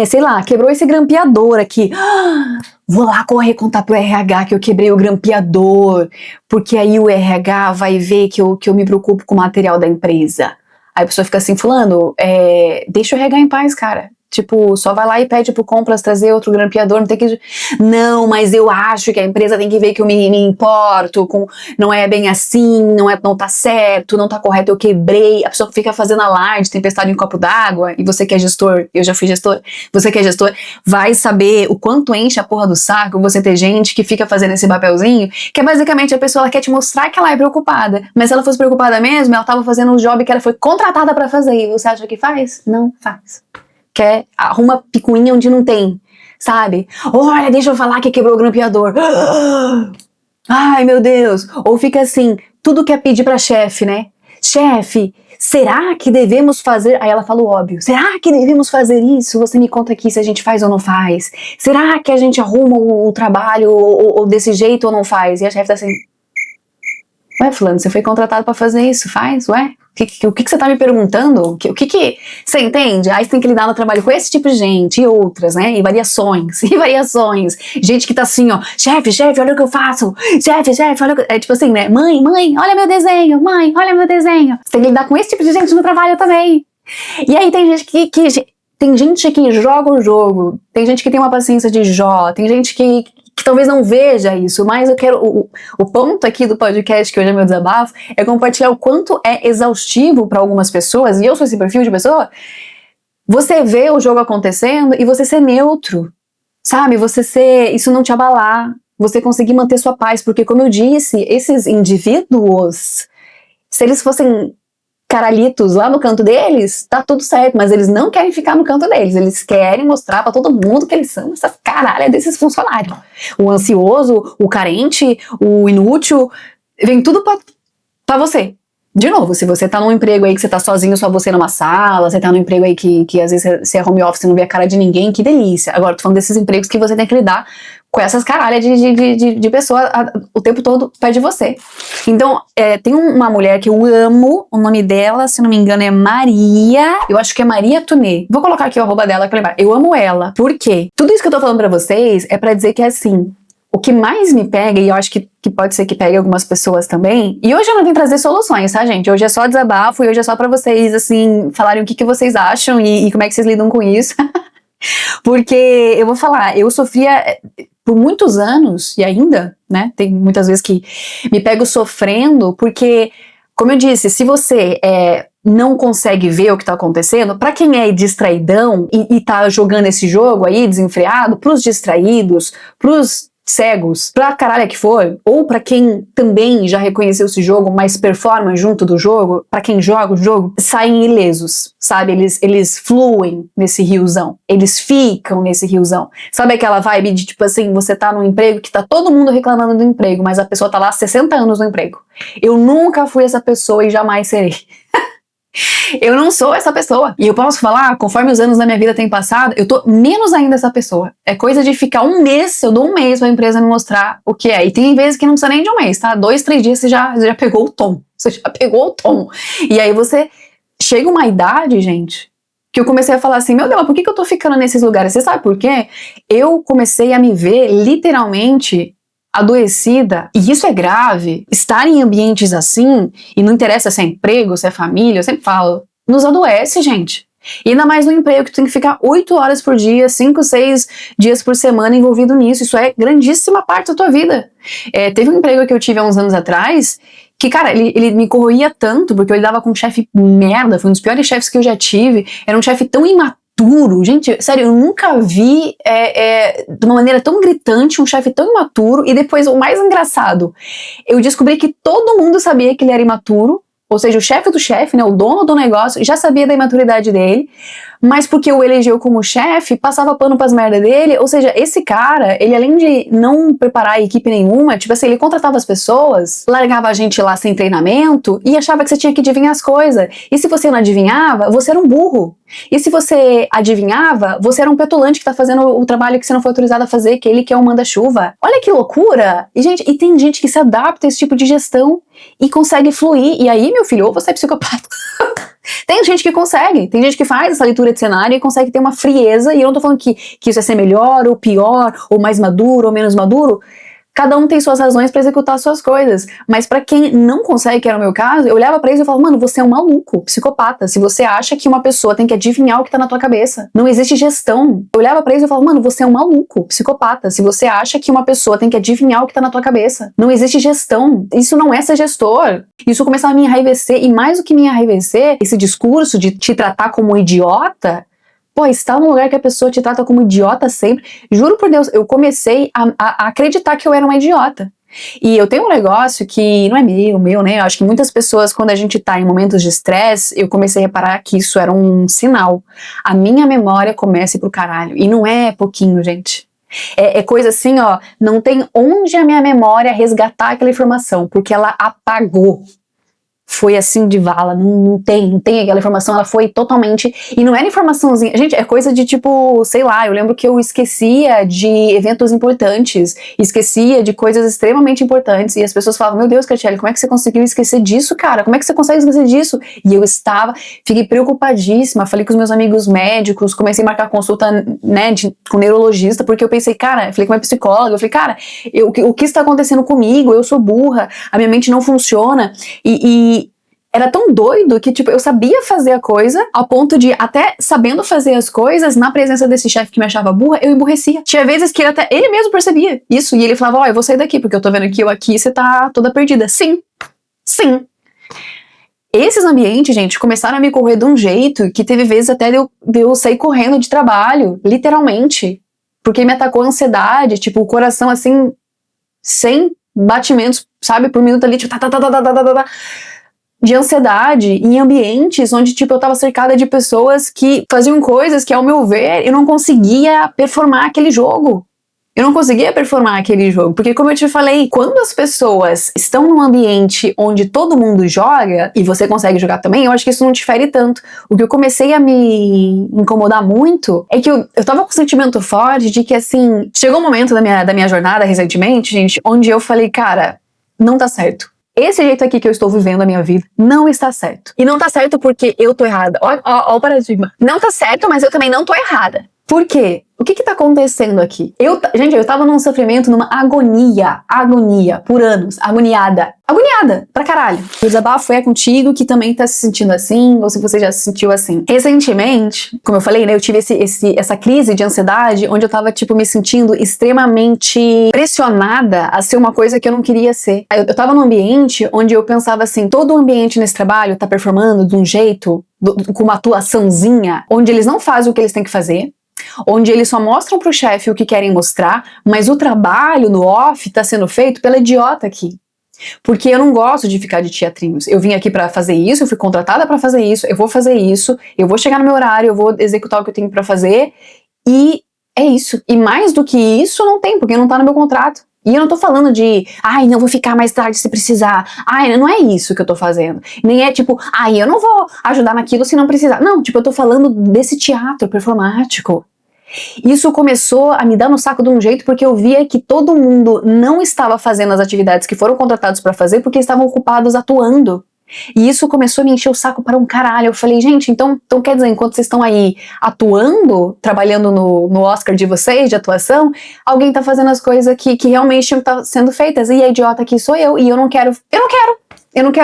Speaker 1: sei lá, quebrou esse grampeador aqui, vou lá correr contar pro RH que eu quebrei o grampeador, porque aí o RH vai ver que eu me preocupo com o material da empresa. Aí a pessoa fica assim, fulano, deixa o RH em paz, cara. Tipo, só vai lá e pede pro compras trazer outro grampeador, não tem que... Não, mas eu acho que a empresa tem que ver que eu me importo com... Não é bem assim, não tá certo, não tá correto, eu quebrei. A pessoa fica fazendo alarde, tempestade em copo d'água, e você que é gestor, eu já fui gestor, você que é gestor, vai saber o quanto enche a porra do saco você ter gente que fica fazendo esse papelzinho, que é basicamente a pessoa, ela quer te mostrar que ela é preocupada, mas se ela fosse preocupada mesmo, ela tava fazendo um job que ela foi contratada pra fazer, e você acha que faz? Não faz. Arruma picuinha onde não tem, sabe? Olha, deixa eu falar que quebrou o grampeador. Ai, meu Deus. Ou fica assim, tudo quer pedir pra chefe, né? Chefe, será que devemos fazer... Aí ela fala o óbvio. Será que devemos fazer isso? Você me conta aqui se a gente faz ou não faz. Será que a gente arruma o trabalho ou desse jeito ou não faz? E a chefe tá assim... Ué, fulano, você foi contratado pra fazer isso, faz? Ué? O que você tá me perguntando? O que você entende? Aí você tem que lidar no trabalho com esse tipo de gente e outras, né? E variações. Gente que tá assim, chefe, olha o que eu faço. Chefe, olha o que... É tipo assim, né? Mãe, olha meu desenho. Mãe, olha meu desenho. Você tem que lidar com esse tipo de gente no trabalho também. E aí tem gente tem gente que joga o jogo. Tem gente que tem uma paciência de Jó. Tem gente que talvez não veja isso, mas eu quero... O ponto aqui do podcast, que hoje é meu desabafo, é compartilhar o quanto é exaustivo para algumas pessoas, e eu sou esse perfil de pessoa, você vê o jogo acontecendo e você ser neutro, sabe? Isso não te abalar, você conseguir manter sua paz, porque como eu disse, esses indivíduos, se eles fossem caralhitos lá no canto deles, tá tudo certo, mas eles não querem ficar no canto deles, eles querem mostrar pra todo mundo que eles são essa caralha desses funcionários. O ansioso, o carente, o inútil, vem tudo pra você. De novo, se você tá num emprego aí que você tá sozinho, só você numa sala, você tá num emprego aí que às vezes você é home office e não vê a cara de ninguém, que delícia. Agora, tô falando desses empregos que você tem que lidar com essas caralhas de pessoa o tempo todo perto de você. Então, tem uma mulher que eu amo, o nome dela, se não me engano, é Maria, eu acho que é Maria Tunê. Vou colocar aqui o arroba dela pra lembrar. Eu amo ela. Por quê? Tudo isso que eu tô falando pra vocês é pra dizer que é assim, o que mais me pega, e eu acho que pode ser que pegue algumas pessoas também, e hoje eu não vim trazer soluções, tá, gente? Hoje é só desabafo, e hoje é só pra vocês, assim, falarem o que vocês acham e como é que vocês lidam com isso. Porque, eu vou falar, eu sofria por muitos anos, e ainda, né, tem muitas vezes que me pego sofrendo, porque, como eu disse, se você não consegue ver o que tá acontecendo, pra quem é distraidão e tá jogando esse jogo aí, desenfreado, pros distraídos, pros cegos, pra caralho que for, ou pra quem também já reconheceu esse jogo, mas performa junto do jogo, pra quem joga o jogo, saem ilesos, sabe? Eles fluem nesse riozão, eles ficam nesse riozão. Sabe aquela vibe de tipo assim, você tá num emprego que tá todo mundo reclamando do emprego, mas a pessoa tá lá há 60 anos no emprego. Eu nunca fui essa pessoa e jamais serei. Eu não sou essa pessoa. E eu posso falar, conforme os anos da minha vida têm passado, eu tô menos ainda essa pessoa. É coisa de ficar um mês, eu dou um mês pra empresa me mostrar o que é. E tem vezes que não precisa nem de um mês, tá? 2, 3 dias você já pegou o tom. Você já pegou o tom. E aí você chega uma idade, gente, que eu comecei a falar assim, meu Deus, mas por que eu tô ficando nesses lugares? Você sabe por quê? Eu comecei a me ver literalmente adoecida, e isso é grave. Estar em ambientes assim, e não interessa se é emprego, se é família, eu sempre falo, nos adoece, gente. E ainda mais no emprego, que tu tem que ficar 8 horas por dia, 5, 6 dias por semana envolvido nisso. Isso é grandíssima parte da tua vida. Teve um emprego que eu tive há uns anos atrás, Que, cara, ele me corroía tanto, porque eu lidava com um chefe merda, foi um dos piores chefes que eu já tive. Era um chefe tão imaturo. Gente, sério, eu nunca vi de uma maneira tão gritante um chefe tão imaturo. E depois, o mais engraçado, eu descobri que todo mundo sabia que ele era imaturo. Ou seja, o chefe do chefe, né, o dono do negócio, já sabia da imaturidade dele, mas porque o elegeu como chefe, passava pano pras merdas dele. Ou seja, esse cara, ele além de não preparar a equipe nenhuma, tipo assim, ele contratava as pessoas, largava a gente lá sem treinamento e achava que você tinha que adivinhar as coisas. E se você não adivinhava, você era um burro. E se você adivinhava, você era um petulante que tá fazendo o trabalho que você não foi autorizado a fazer, que ele que é o manda-chuva. Olha que loucura! E, gente, e tem gente que se adapta a esse tipo de gestão e consegue fluir. E aí, meu filho, ou você é psicopata. Tem gente que consegue, tem gente que faz essa leitura de cenário e consegue ter uma frieza, e eu não tô falando que isso é ser melhor ou pior, ou mais maduro ou menos maduro. Cada um tem suas razões pra executar suas coisas, mas pra quem não consegue, que era o meu caso, eu olhava pra eles e falava, mano, você é um maluco, psicopata, se você acha que uma pessoa tem que adivinhar o que tá na tua cabeça. Não existe gestão. Eu olhava pra eles e falava, mano, você é um maluco, psicopata, se você acha que uma pessoa tem que adivinhar o que tá na tua cabeça. Não existe gestão. Isso não é ser gestor. Isso começava a me enraivecer, e mais do que me enraivecer, esse discurso de te tratar como idiota. Pô, estar num lugar que a pessoa te trata como idiota sempre. Juro por Deus, eu comecei a acreditar que eu era uma idiota. E eu tenho um negócio que não é meu, né? Eu acho que muitas pessoas, quando a gente tá em momentos de estresse, eu comecei a reparar que isso era um sinal. A minha memória começa a ir pro caralho. E não é pouquinho, gente. É coisa assim, ó, não tem onde a minha memória resgatar aquela informação, porque ela apagou. Foi assim de vala, não tem aquela informação, ela foi totalmente, e não era informaçãozinha, gente, é coisa de tipo, sei lá, eu lembro que eu esquecia de eventos importantes, esquecia de coisas extremamente importantes, e as pessoas falavam, meu Deus, Catiele, como é que você conseguiu esquecer disso, cara, como é que você consegue esquecer disso? E eu fiquei preocupadíssima, falei com os meus amigos médicos, comecei a marcar consulta, né, com neurologista, porque eu pensei, cara, falei com uma psicóloga, eu falei, cara, o que está acontecendo comigo? Eu sou burra, a minha mente não funciona, e era tão doido que, tipo, eu sabia fazer a coisa, ao ponto de, até sabendo fazer as coisas, na presença desse chefe que me achava burra, eu emburrecia. Tinha vezes que ele mesmo percebia isso, e ele falava, ó, eu vou sair daqui, porque eu tô vendo que eu aqui, você tá toda perdida. Sim. Esses ambientes, gente, começaram a me correr de um jeito que teve vezes até de eu sair correndo de trabalho, literalmente. Porque me atacou a ansiedade, tipo, o coração, assim, 100 batimentos, sabe, por minuto ali, tipo, de ansiedade em ambientes onde, tipo, eu tava cercada de pessoas que faziam coisas que, ao meu ver, eu não conseguia performar aquele jogo. Eu não conseguia performar aquele jogo, porque, como eu te falei, quando as pessoas estão num ambiente onde todo mundo joga, e você consegue jogar também, eu acho que isso não te fere tanto. O que eu comecei a me incomodar muito é que eu tava com um sentimento forte de que, assim, chegou um momento da minha jornada recentemente, gente, onde eu falei, cara, não tá certo. Esse jeito aqui que eu estou vivendo a minha vida não está certo. E não tá certo porque eu tô errada. Ó o paradigma. Não tá certo, mas eu também não tô errada. Por quê? O que tá acontecendo aqui? Gente, eu tava num sofrimento, numa agonia, por anos, agoniada pra caralho. O desabafo é contigo que também tá se sentindo assim, ou se você já se sentiu assim. Recentemente, como eu falei, né, eu tive essa crise de ansiedade, onde eu tava, tipo, me sentindo extremamente pressionada a ser uma coisa que eu não queria ser. Eu tava num ambiente onde eu pensava assim, todo o ambiente nesse trabalho tá performando de um jeito, com uma atuaçãozinha, onde eles não fazem o que eles têm que fazer, onde eles só mostram pro chefe o que querem mostrar, mas o trabalho no off tá sendo feito pela idiota aqui. Porque eu não gosto de ficar de teatrinhos. Eu vim aqui pra fazer isso, eu fui contratada pra fazer isso, eu vou fazer isso, eu vou chegar no meu horário, eu vou executar o que eu tenho pra fazer, e é isso. E mais do que isso não tem, porque não tá no meu contrato. E eu não tô falando de, ai, não vou ficar mais tarde se precisar. Ai, não é isso que eu tô fazendo. Nem é tipo, ai, eu não vou ajudar naquilo se não precisar. Não, tipo, eu tô falando desse teatro performático. Isso começou a me dar no saco de um jeito porque eu via que todo mundo não estava fazendo as atividades que foram contratados pra fazer porque estavam ocupados atuando. E isso começou a me encher o saco para um caralho. Eu falei, gente, então quer dizer, enquanto vocês estão aí atuando, trabalhando no Oscar de vocês, de atuação, alguém tá fazendo as coisas que realmente tinham que estar sendo feitas. E a idiota aqui sou eu, e eu não quero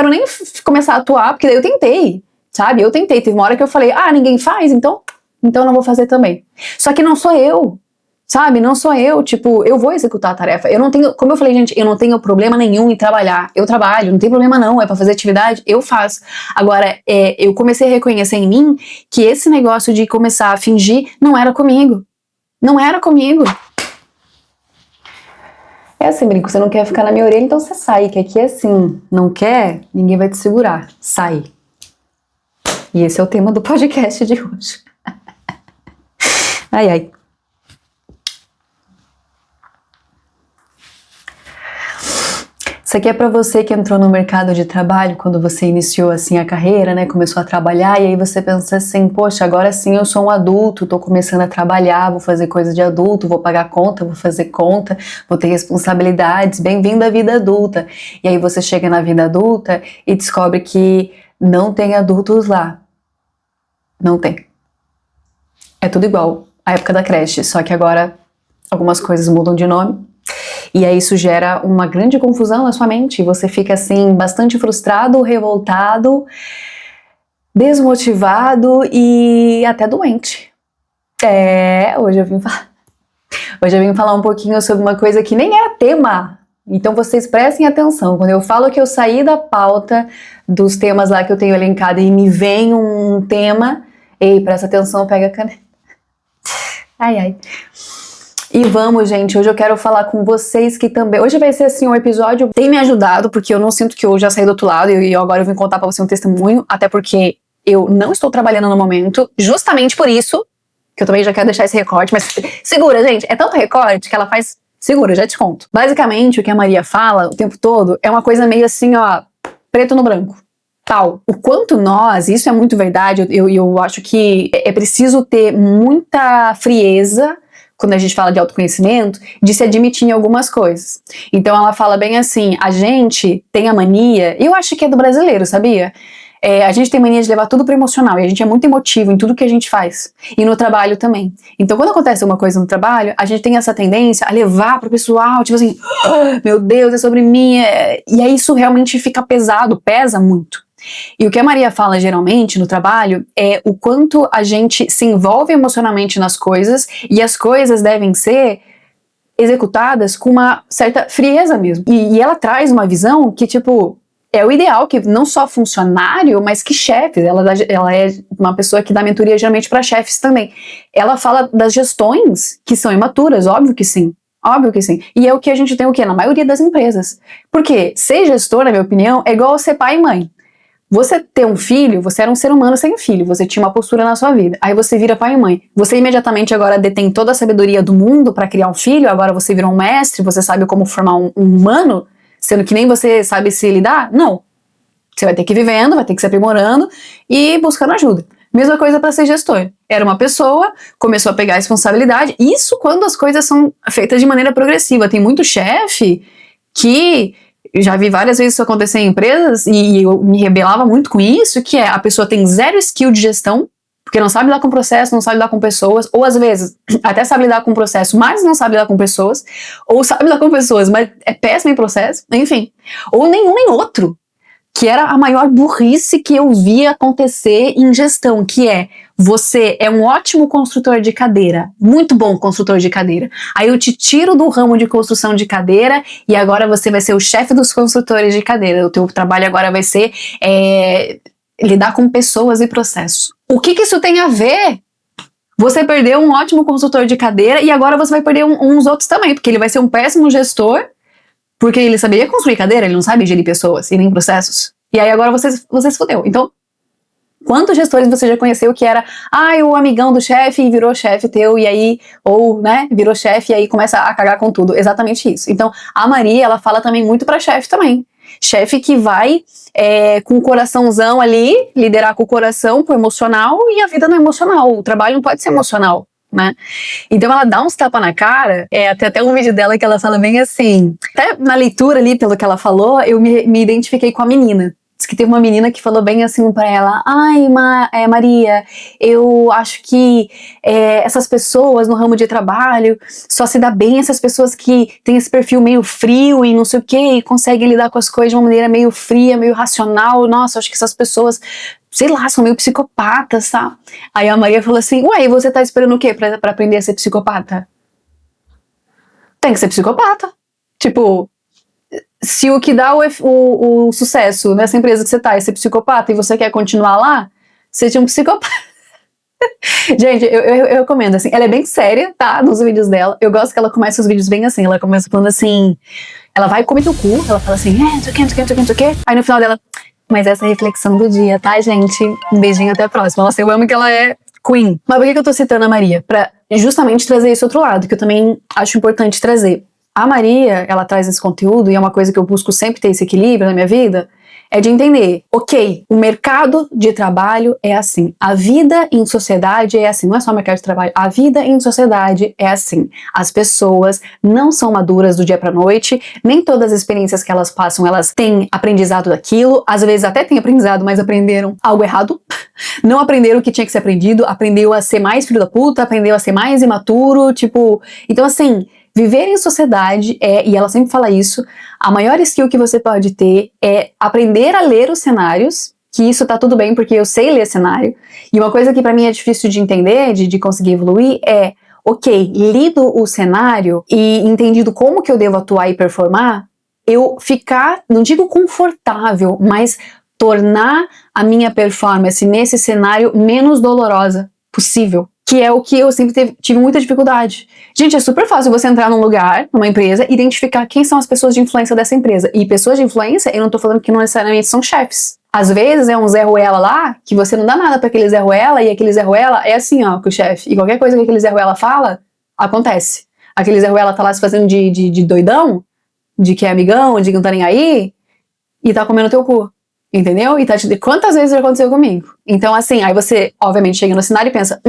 Speaker 1: nem começar a atuar, porque daí eu tentei, sabe? Eu tentei, teve uma hora que eu falei, ninguém faz, então eu não vou fazer também. Só que não sou eu. Sabe? Não sou eu, tipo, eu vou executar a tarefa. Eu não tenho, como eu falei, gente, eu não tenho problema nenhum em trabalhar. Eu trabalho, não tem problema não, é pra fazer atividade, eu faço. Agora, eu comecei a reconhecer em mim que esse negócio de começar a fingir não era comigo. Não era comigo. É assim, brinco, você não quer ficar na minha orelha, então você sai, que aqui é assim, não quer, ninguém vai te segurar. Sai. E esse é o tema do podcast de hoje. Ai, ai. Isso aqui é pra você que entrou no mercado de trabalho quando você iniciou assim a carreira, né? Começou a trabalhar e aí você pensa assim, poxa, agora sim eu sou um adulto, tô começando a trabalhar, vou fazer coisa de adulto, vou pagar conta, vou fazer conta, vou ter responsabilidades, bem-vindo à vida adulta. E aí você chega na vida adulta e descobre que não tem adultos lá. Não tem. É tudo igual à época da creche, só que agora algumas coisas mudam de nome. E aí isso gera uma grande confusão na sua mente. Você fica assim, bastante frustrado, revoltado, desmotivado e até doente. Hoje eu vim falar um pouquinho sobre uma coisa que nem era tema. Então vocês prestem atenção. Quando eu falo que eu saí da pauta dos temas lá que eu tenho elencado e me vem um tema, ei, presta atenção, pega a caneta. Ai, ai. E vamos, gente, hoje eu quero falar com vocês que também... Hoje vai ser, assim, um episódio tem me ajudado, porque eu não sinto que eu já saí do outro lado, e agora eu vim contar pra você um testemunho, até porque eu não estou trabalhando no momento, justamente por isso, que eu também já quero deixar esse recorte, mas segura, gente, é tanto recorte que ela faz... Segura, já te conto. Basicamente, o que a Maria fala o tempo todo é uma coisa meio assim, ó, preto no branco. Tal. O quanto nós, isso é muito verdade, eu acho que é preciso ter muita frieza quando a gente fala de autoconhecimento, de se admitir em algumas coisas. Então ela fala bem assim, a gente tem a mania, eu acho que é do brasileiro, sabia? A gente tem mania de levar tudo pro emocional, e a gente é muito emotivo em tudo que a gente faz. E no trabalho também. Então quando acontece alguma coisa no trabalho, a gente tem essa tendência a levar pro pessoal, tipo assim, oh, meu Deus, é sobre mim. E aí isso realmente fica pesado, pesa muito. E o que a Maria fala geralmente no trabalho é o quanto a gente se envolve emocionalmente nas coisas e as coisas devem ser executadas com uma certa frieza mesmo. E ela traz uma visão que, tipo, é o ideal que não só funcionário, mas que chefes. Ela é uma pessoa que dá mentoria geralmente para chefes também. Ela fala das gestões que são imaturas, óbvio que sim. Óbvio que sim. E é o que a gente tem o quê? Na maioria das empresas. Porque ser gestor, na minha opinião, é igual ser pai e mãe. Você ter um filho, você era um ser humano sem filho, você tinha uma postura na sua vida, aí você vira pai e mãe. Você imediatamente agora detém toda a sabedoria do mundo para criar um filho, agora você virou um mestre, você sabe como formar um humano, sendo que nem você sabe se lidar? Não. Você vai ter que ir vivendo, vai ter que se aprimorando e buscando ajuda. Mesma coisa para ser gestor. Era uma pessoa, começou a pegar a responsabilidade, isso quando as coisas são feitas de maneira progressiva. Tem muito chefe que... Já vi várias vezes isso acontecer em empresas e eu me rebelava muito com isso, que é a pessoa tem zero skill de gestão, porque não sabe lidar com processo, não sabe lidar com pessoas, ou às vezes até sabe lidar com processo, mas não sabe lidar com pessoas, ou sabe lidar com pessoas, mas é péssimo em processo, enfim. Ou nenhum nem outro, que era a maior burrice que eu via acontecer em gestão, que é, você é um ótimo construtor de cadeira, muito bom construtor de cadeira, aí eu te tiro do ramo de construção de cadeira e agora você vai ser o chefe dos construtores de cadeira, o teu trabalho agora vai ser lidar com pessoas e processos. O que isso tem a ver? Você perdeu um ótimo construtor de cadeira e agora você vai perder uns outros também, porque ele vai ser um péssimo gestor, porque ele saberia construir cadeira, ele não sabe gerir pessoas e nem processos. E aí agora você se fudeu. Então, quantos gestores você já conheceu que era, o amigão do chefe e virou chefe teu e aí, ou, né, virou chefe e aí começa a cagar com tudo. Exatamente isso. Então, a Maria, ela fala também muito pra chefe também. Chefe que vai com o coraçãozão ali, liderar com o coração, com o emocional, e a vida não é emocional. O trabalho não pode ser emocional. Né? Então ela dá uns tapas na cara, tem até um vídeo dela que ela fala bem assim, até na leitura ali, pelo que ela falou, eu me identifiquei com a menina. Diz que teve uma menina que falou bem assim pra ela, Maria, eu acho que essas pessoas no ramo de trabalho só se dá bem essas pessoas que têm esse perfil meio frio e não sei o que, e conseguem lidar com as coisas de uma maneira meio fria, meio racional, nossa, acho que essas pessoas, sei lá, são meio psicopatas, tá? Aí a Maria falou assim, e você tá esperando o quê pra aprender a ser psicopata? tem que ser psicopata. Tipo, se o que dá o sucesso nessa empresa que você tá é ser psicopata e você quer continuar lá, seja um psicopata. Gente, eu recomendo, assim, ela é bem séria, tá, nos vídeos dela. Eu gosto que ela começa os vídeos bem assim, ela começa falando assim, ela vai comer teu cu, ela fala assim, não sei o que, não sei o que, não sei o que, não sei o que. Aí no final dela, mas essa é a reflexão do dia, tá, gente? Um beijinho, até a próxima. Nossa, eu amo que ela é queen. Mas por que eu tô citando a Maria? Pra justamente trazer esse outro lado, que eu também acho importante trazer. A Maria, ela traz esse conteúdo, e é uma coisa que eu busco sempre ter esse equilíbrio na minha vida, é de entender, ok, o mercado de trabalho é assim, a vida em sociedade é assim, não é só o mercado de trabalho, a vida em sociedade é assim. As pessoas não são maduras do dia pra noite, nem todas as experiências que elas passam, elas têm aprendizado daquilo, às vezes até têm aprendizado, mas aprenderam algo errado, não aprenderam o que tinha que ser aprendido, aprendeu a ser mais filho da puta, aprendeu a ser mais imaturo, tipo, então assim, viver em sociedade e ela sempre fala isso, a maior skill que você pode ter é aprender a ler os cenários, que isso tá tudo bem porque eu sei ler cenário, e uma coisa que pra mim é difícil de entender, de conseguir evoluir, é, ok, lido o cenário e entendido como que eu devo atuar e performar, eu ficar, não digo confortável, mas tornar a minha performance nesse cenário menos dolorosa possível. Que é o que eu sempre tive muita dificuldade. Gente, é super fácil você entrar num lugar, numa empresa, identificar quem são as pessoas de influência dessa empresa. E pessoas de influência, eu não tô falando que não necessariamente são chefes. Às vezes é um Zé Ruela lá, que você não dá nada pra aquele Zé Ruela, e aquele Zé Ruela é assim, ó, com o chefe. E qualquer coisa que aquele Zé Ruela fala, acontece. Aquele Zé Ruela tá lá se fazendo de doidão, de que é amigão, de que não tá nem aí, e tá comendo teu cu. Entendeu? E tá te... Quantas vezes já aconteceu comigo? Então, assim, aí você, obviamente, chega no cenário e pensa,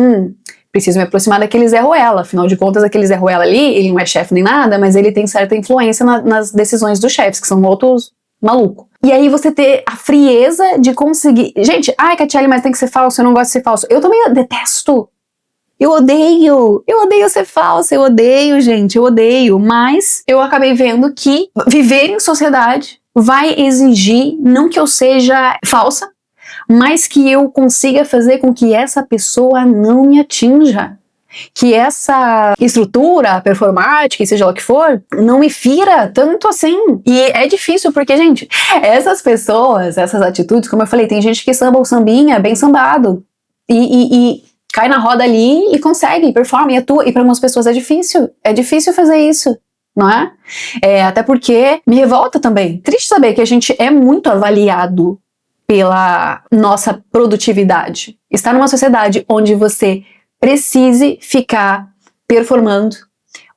Speaker 1: preciso me aproximar daquele Zé Ruela. Afinal de contas, aquele Zé Ruela ali, ele não é chefe nem nada, mas ele tem certa influência nas decisões dos chefes, que são outros malucos. E aí você ter a frieza de conseguir... Gente, ai, Catiele, mas tem que ser falso, eu não gosto de ser falso. Eu também detesto. Eu odeio ser falsa, eu odeio, gente, eu odeio. Mas eu acabei vendo que viver em sociedade vai exigir, não que eu seja falsa, mas que eu consiga fazer com que essa pessoa não me atinja. Que essa estrutura performática, seja lá o que for, não me fira tanto assim. E é difícil porque, gente, essas pessoas, essas atitudes, como eu falei, tem gente que samba o sambinha bem sambado. E cai na roda ali e consegue, performa e atua. E para algumas pessoas é difícil fazer isso. Não é? Até porque me revolta também. Triste saber que a gente é muito avaliado pela nossa produtividade. Estar numa sociedade onde você precise ficar performando,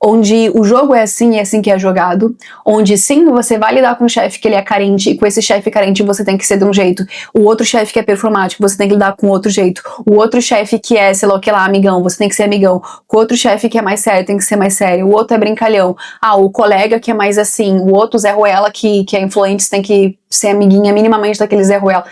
Speaker 1: onde o jogo é assim e é assim que é jogado, onde sim, você vai lidar com um chefe que ele é carente, e com esse chefe carente você tem que ser de um jeito, o outro chefe que é performático, você tem que lidar com outro jeito, o outro chefe que é, sei lá o que lá, amigão, você tem que ser amigão, com o outro chefe que é mais sério, tem que ser mais sério, o outro é brincalhão, o colega que é mais assim, o outro Zé Ruela que é influente, tem que ser amiguinha minimamente daquele Zé Ruela.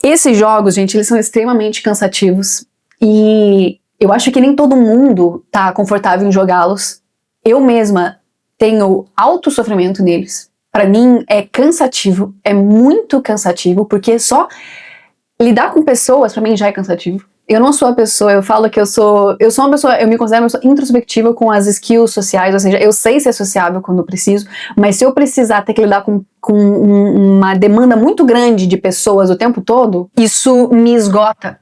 Speaker 1: Esses jogos, gente, eles são extremamente cansativos, e eu acho que nem todo mundo tá confortável em jogá-los. Eu mesma tenho alto sofrimento neles. Pra mim é cansativo, é muito cansativo, porque só lidar com pessoas pra mim já é cansativo. Eu não sou a pessoa, eu falo que eu sou uma pessoa, eu me considero uma pessoa introspectiva com as skills sociais, ou seja, eu sei ser sociável quando preciso, mas se eu precisar ter que lidar com uma demanda muito grande de pessoas o tempo todo, isso me esgota.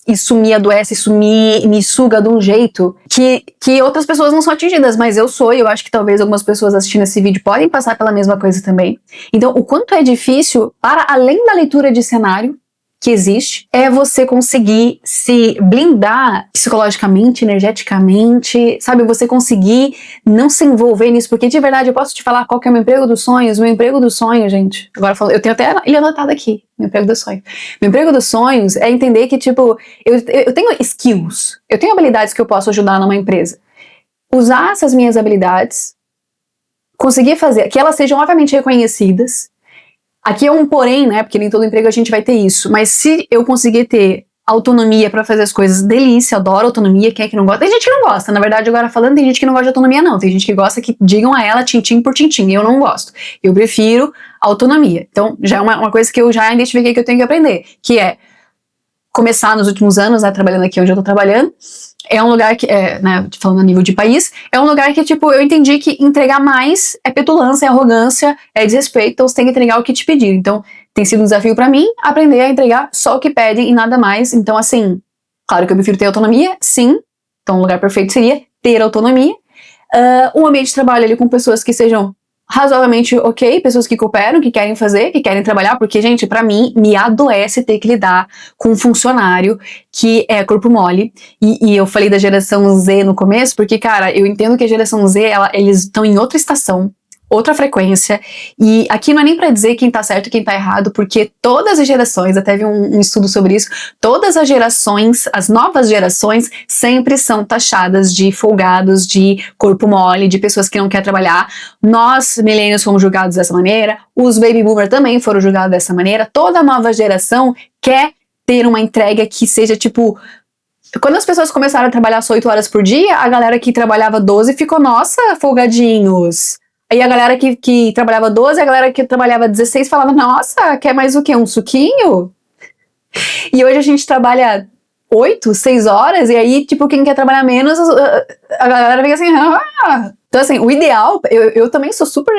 Speaker 1: Isso me adoece, isso me suga de um jeito que outras pessoas não são atingidas, mas eu sou, e eu acho que talvez algumas pessoas assistindo esse vídeo podem passar pela mesma coisa também. Então, o quanto é difícil, para além da leitura de cenário que existe, é você conseguir se blindar psicologicamente, energeticamente, sabe? Você conseguir não se envolver nisso, porque de verdade eu posso te falar qual que é o meu emprego dos sonhos. Meu emprego dos sonhos, gente, agora eu tenho até ele anotado aqui, meu emprego dos sonhos. Meu emprego dos sonhos é entender que, tipo, eu tenho skills, eu tenho habilidades que eu posso ajudar numa empresa. Usar essas minhas habilidades, conseguir fazer, que elas sejam obviamente reconhecidas. Aqui é um porém, né, porque nem todo emprego a gente vai ter isso, mas se eu conseguir ter autonomia pra fazer as coisas, delícia, adoro autonomia, quem é que não gosta? Tem gente que não gosta, na verdade agora falando, tem gente que não gosta de autonomia não, tem gente que gosta que digam a ela tintim por tintim, eu não gosto, eu prefiro autonomia. Então já é uma coisa que eu já identifiquei que eu tenho que aprender, que é começar nos últimos anos, né, trabalhando aqui onde eu tô trabalhando, é um lugar que, né, falando a nível de país, é um lugar que, tipo, eu entendi que entregar mais é petulância, é arrogância, é desrespeito, então você tem que entregar o que te pedir. Então, tem sido um desafio pra mim aprender a entregar só o que pedem e nada mais. Então, assim, claro que eu prefiro ter autonomia, sim. Então, um lugar perfeito seria ter autonomia. Um ambiente de trabalho ali com pessoas que sejam razoavelmente ok, pessoas que cooperam, que querem fazer, que querem trabalhar, porque, gente, pra mim, me adoece ter que lidar com um funcionário que é corpo mole, e eu falei da geração Z no começo, porque, cara, eu entendo que a geração Z, eles estão em outra estação, outra frequência, e aqui não é nem pra dizer quem tá certo e quem tá errado, porque todas as gerações, até vi um estudo sobre isso, todas as gerações, as novas gerações, sempre são taxadas de folgados, de corpo mole, de pessoas que não querem trabalhar. Nós, millennials, fomos julgados dessa maneira, os baby boomers também foram julgados dessa maneira, toda nova geração quer ter uma entrega que seja, tipo, quando as pessoas começaram a trabalhar só 8 horas por dia, a galera que trabalhava 12 ficou, nossa, folgadinhos. Aí a galera que trabalhava 12, a galera que trabalhava 16 falava, nossa, quer mais o quê? Um suquinho? E hoje a gente trabalha 8, 6 horas, e aí, tipo, quem quer trabalhar menos, a galera fica assim, ah. Então, assim, o ideal, eu também sou super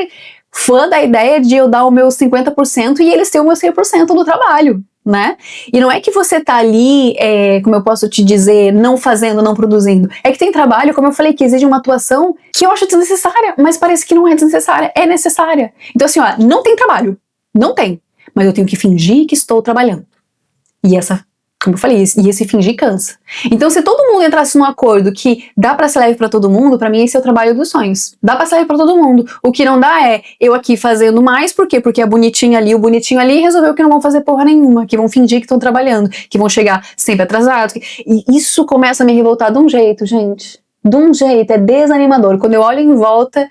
Speaker 1: fã da ideia de eu dar o meu 50% e eles terem o meu 100% do trabalho, né? E não é que você tá ali, como eu posso te dizer, não fazendo, não produzindo. É que tem trabalho, como eu falei, que exige uma atuação que eu acho desnecessária, mas parece que não é desnecessária, é necessária. Então assim, ó, não tem trabalho, não tem, mas eu tenho que fingir que estou trabalhando. E como eu falei, e esse fingir cansa. Então, se todo mundo entrasse num acordo que dá pra ser leve pra todo mundo, pra mim esse é o trabalho dos sonhos. Dá pra ser leve pra todo mundo. O que não dá é eu aqui fazendo mais, por quê? Porque a bonitinha ali, o bonitinho ali resolveu que não vão fazer porra nenhuma, que vão fingir que estão trabalhando, que vão chegar sempre atrasados. E isso começa a me revoltar de um jeito, gente. De um jeito, é desanimador. Quando eu olho em volta.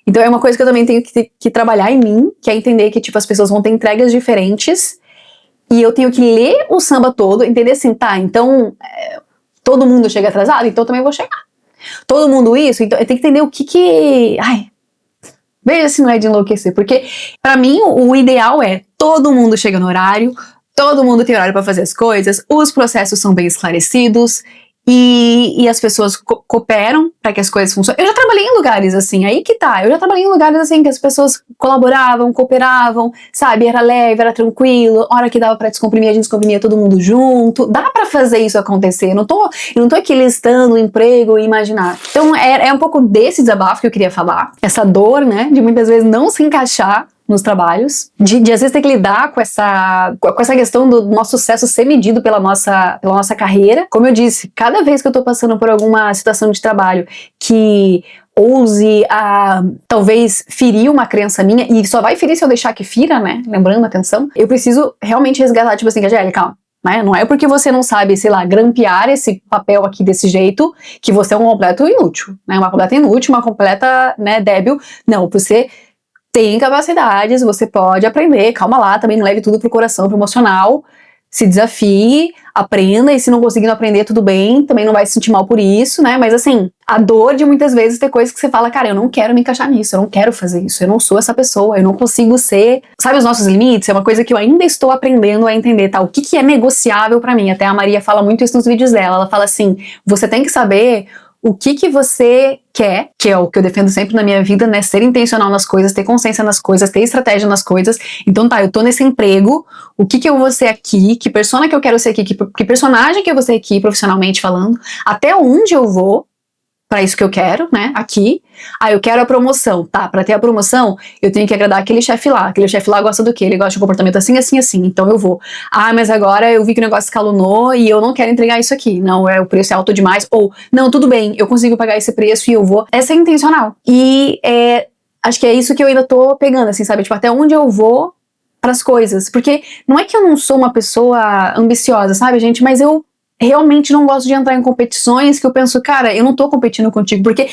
Speaker 1: Então é uma coisa que eu também tenho que trabalhar em mim, que é entender que, tipo, as pessoas vão ter entregas diferentes. E eu tenho que ler o samba todo, entender assim, tá, então todo mundo chega atrasado, então eu também vou chegar. Todo mundo isso, então eu tenho que entender o que... Ai, veja se não é de enlouquecer, porque pra mim o ideal é todo mundo chega no horário, todo mundo tem horário pra fazer as coisas, os processos são bem esclarecidos, e as pessoas cooperam para que as coisas funcionem. Eu já trabalhei em lugares assim, aí que tá. Eu já trabalhei em lugares assim que as pessoas colaboravam, cooperavam, sabe? Era leve, era tranquilo. A hora que dava para descomprimir, a gente descomprimia todo mundo junto. Dá para fazer isso acontecer. Eu não tô aqui listando o emprego e imaginar. Então é um pouco desse desabafo que eu queria falar. Essa dor, né? De muitas vezes não se encaixar nos trabalhos, de às vezes ter que lidar com essa questão do nosso sucesso ser medido pela nossa carreira. Como eu disse, cada vez que eu tô passando por alguma situação de trabalho que ouse talvez ferir uma crença minha, e só vai ferir se eu deixar que fira, né? Lembrando, atenção, eu preciso realmente resgatar, tipo assim, Angélica, calma. Não é porque você não sabe, sei lá, grampear esse papel aqui desse jeito que você é um completo inútil, né? Uma completa inútil, uma completa, né, débil. Não, você tem capacidades, você pode aprender, calma lá, também não leve tudo pro coração, pro emocional, se desafie, aprenda, e se não conseguir aprender, tudo bem, também não vai se sentir mal por isso, né, mas assim, a dor de muitas vezes ter coisas que você fala, cara, eu não quero me encaixar nisso, eu não quero fazer isso, eu não sou essa pessoa, eu não consigo ser, sabe os nossos limites? É uma coisa que eu ainda estou aprendendo a entender, tá, o que é negociável pra mim, até a Maria fala muito isso nos vídeos dela, ela fala assim, você tem que saber o que você quer, que é o que eu defendo sempre na minha vida, né? Ser intencional nas coisas, ter consciência nas coisas, ter estratégia nas coisas. Então tá, eu tô nesse emprego, o que eu vou ser aqui, que persona que eu quero ser aqui, que personagem que eu vou ser aqui, profissionalmente falando, até onde eu vou, pra isso que eu quero, né, aqui. Eu quero a promoção, tá, pra ter a promoção, eu tenho que agradar aquele chefe lá gosta do quê? Ele gosta de um comportamento assim, assim, assim, então eu vou. Mas agora eu vi que o negócio escalonou e eu não quero entregar isso aqui, não, o preço é alto demais, ou, não, tudo bem, eu consigo pagar esse preço e eu vou. É ser intencional. E acho que é isso que eu ainda tô pegando, assim, sabe, tipo, até onde eu vou pras coisas, porque não é que eu não sou uma pessoa ambiciosa, sabe, gente, mas eu realmente não gosto de entrar em competições que eu penso, cara, eu não tô competindo contigo, porque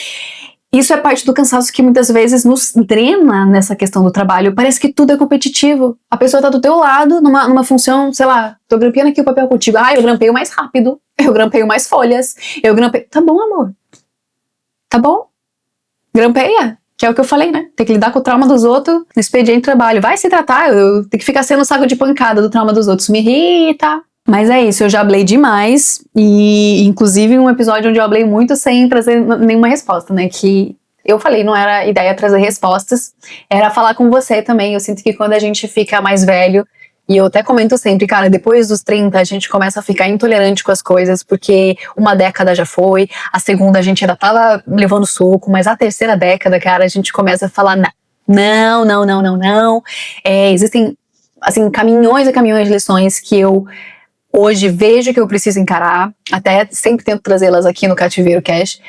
Speaker 1: isso é parte do cansaço que muitas vezes nos drena nessa questão do trabalho. Parece que tudo é competitivo. A pessoa tá do teu lado, numa função, sei lá, tô grampeando aqui o papel contigo. Eu grampeio mais rápido, eu grampeio mais folhas, eu grampeio... Tá bom, amor. Tá bom. Grampeia. Que é o que eu falei, né? Tem que lidar com o trauma dos outros no expediente de trabalho. Vai se tratar, eu tenho que ficar sendo saco de pancada do trauma dos outros. Me irrita. Mas é isso, eu já hablei demais, e inclusive um episódio onde eu hablei muito sem trazer nenhuma resposta, né, que eu falei, não era ideia trazer respostas, era falar com você também. Eu sinto que quando a gente fica mais velho, e eu até comento sempre, cara, depois dos 30 a gente começa a ficar intolerante com as coisas, porque uma década já foi, a segunda a gente ainda tava levando soco, mas a terceira década, cara, a gente começa a falar, não. Existem, assim, caminhões e caminhões de lições que eu hoje vejo que eu preciso encarar, até sempre tento trazê-las aqui no Cativeiro Cash,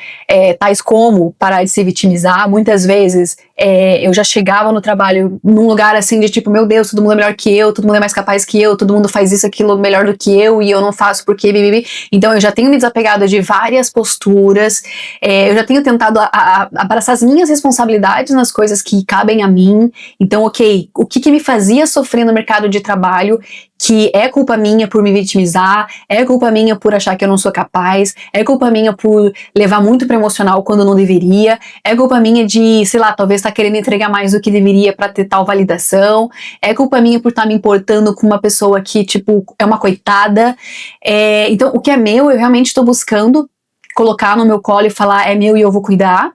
Speaker 1: tais como parar de se vitimizar. Muitas vezes eu já chegava no trabalho num lugar assim de tipo, meu Deus, todo mundo é melhor que eu, todo mundo é mais capaz que eu, todo mundo faz isso, aquilo melhor do que eu e eu não faço porque bibibi. Então eu já tenho me desapegado de várias posturas, eu já tenho tentado abraçar as minhas responsabilidades nas coisas que cabem a mim. Então, ok, o que me fazia sofrer no mercado de trabalho, que é culpa minha por me vitimizar, é culpa minha por achar que eu não sou capaz, é culpa minha por levar muito pro emocional quando não deveria, é culpa minha de, sei lá, talvez estar querendo entregar mais do que deveria pra ter tal validação, é culpa minha por estar me importando com uma pessoa que, tipo, é uma coitada. Então, o que é meu, eu realmente tô buscando colocar no meu colo e falar, é meu e eu vou cuidar.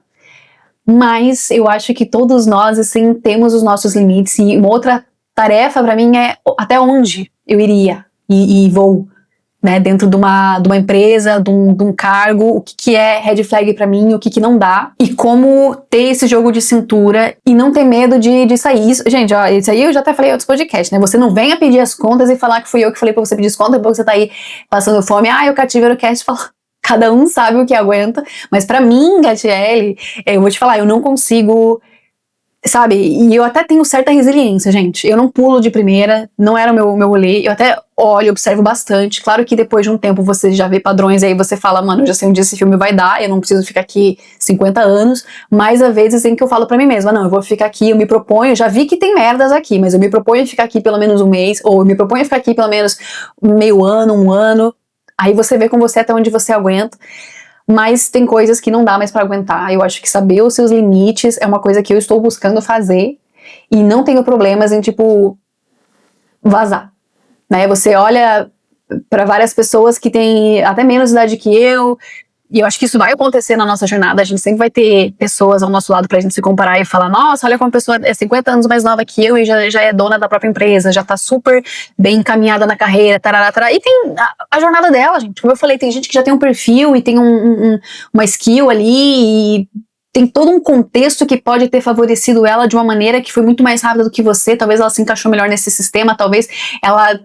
Speaker 1: Mas eu acho que todos nós, assim, temos os nossos limites, e uma outra tarefa pra mim é até onde eu iria e vou, né, dentro de uma empresa, de um cargo, o que é red flag pra mim, o que não dá, e como ter esse jogo de cintura e não ter medo de sair. Isso, gente, ó, isso aí eu já até falei em outros podcasts, né, você não venha pedir as contas e falar que fui eu que falei pra você pedir as contas, depois você tá aí passando fome, eu Cativeiro Cast fala. Cada um sabe o que aguenta, mas pra mim, Gatiele, eu vou te falar, eu não consigo, sabe, e eu até tenho certa resiliência, gente. Eu não pulo de primeira, não era o meu rolê. Eu até olho, observo bastante. Claro que depois de um tempo você já vê padrões, e aí você fala, mano, eu já sei onde esse filme vai dar, eu não preciso ficar aqui 50 anos. Mas às vezes em que eu falo pra mim mesma, não, eu vou ficar aqui, eu me proponho, já vi que tem merdas aqui, mas eu me proponho a ficar aqui pelo menos um mês, ou eu me proponho a ficar aqui pelo menos meio ano, um ano. Aí você vê com você até onde você aguenta. Mas tem coisas que não dá mais pra aguentar. Eu acho que saber os seus limites é uma coisa que eu estou buscando fazer, e não tenho problemas em, tipo, vazar, né? Você olha pra várias pessoas que têm até menos idade que eu, e eu acho que isso vai acontecer na nossa jornada. A gente sempre vai ter pessoas ao nosso lado pra gente se comparar e falar, nossa, olha como a pessoa é 50 anos mais nova que eu e já é dona da própria empresa, já tá super bem encaminhada na carreira, tarará, tarará. E tem a jornada dela, gente. Como eu falei, tem gente que já tem um perfil e tem uma skill ali, e tem todo um contexto que pode ter favorecido ela de uma maneira que foi muito mais rápida do que você. Talvez ela se encaixou melhor nesse sistema, talvez ela,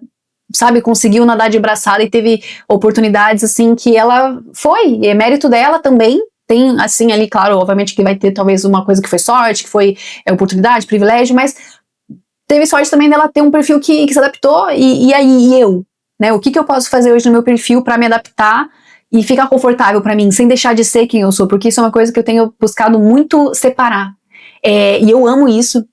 Speaker 1: sabe, conseguiu nadar de braçada e teve oportunidades, assim, que ela foi, e é mérito dela também. Tem, assim, ali, claro, obviamente que vai ter talvez uma coisa que foi sorte, que foi oportunidade, privilégio, mas teve sorte também dela ter um perfil que se adaptou, e aí, eu, né, o que eu posso fazer hoje no meu perfil pra me adaptar e ficar confortável pra mim, sem deixar de ser quem eu sou, porque isso é uma coisa que eu tenho buscado muito separar. E eu amo isso,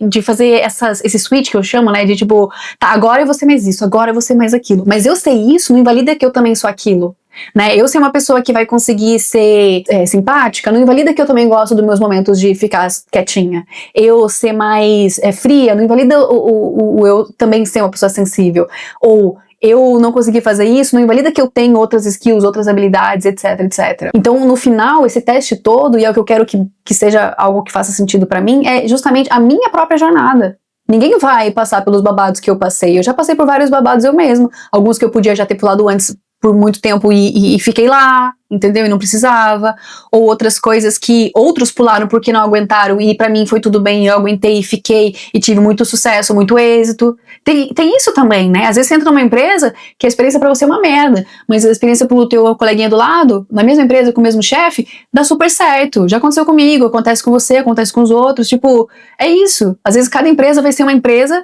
Speaker 1: de fazer esse switch que eu chamo, né, de tipo, tá, agora eu vou ser mais isso, agora eu vou ser mais aquilo. Mas eu ser isso não invalida que eu também sou aquilo, né? Eu ser uma pessoa que vai conseguir ser simpática não invalida que eu também gosto dos meus momentos de ficar quietinha. Eu ser mais fria não invalida o eu também ser uma pessoa sensível. Ou eu não consegui fazer isso, não invalida que eu tenho outras skills, outras habilidades, etc, etc. Então, no final, esse teste todo, e é o que eu quero que seja algo que faça sentido pra mim, é justamente a minha própria jornada. Ninguém vai passar pelos babados que eu passei. Eu já passei por vários babados eu mesma. Alguns que eu podia já ter pulado antes por muito tempo e fiquei lá, entendeu? E não precisava. Ou outras coisas que outros pularam porque não aguentaram, e pra mim foi tudo bem, eu aguentei e fiquei e tive muito sucesso, muito êxito. Tem isso também, né? Às vezes você entra numa empresa que a experiência pra você é uma merda, mas a experiência pro teu coleguinha do lado, na mesma empresa, com o mesmo chefe, dá super certo. Já aconteceu comigo, acontece com você, acontece com os outros. Tipo, é isso. Às vezes cada empresa vai ser uma empresa.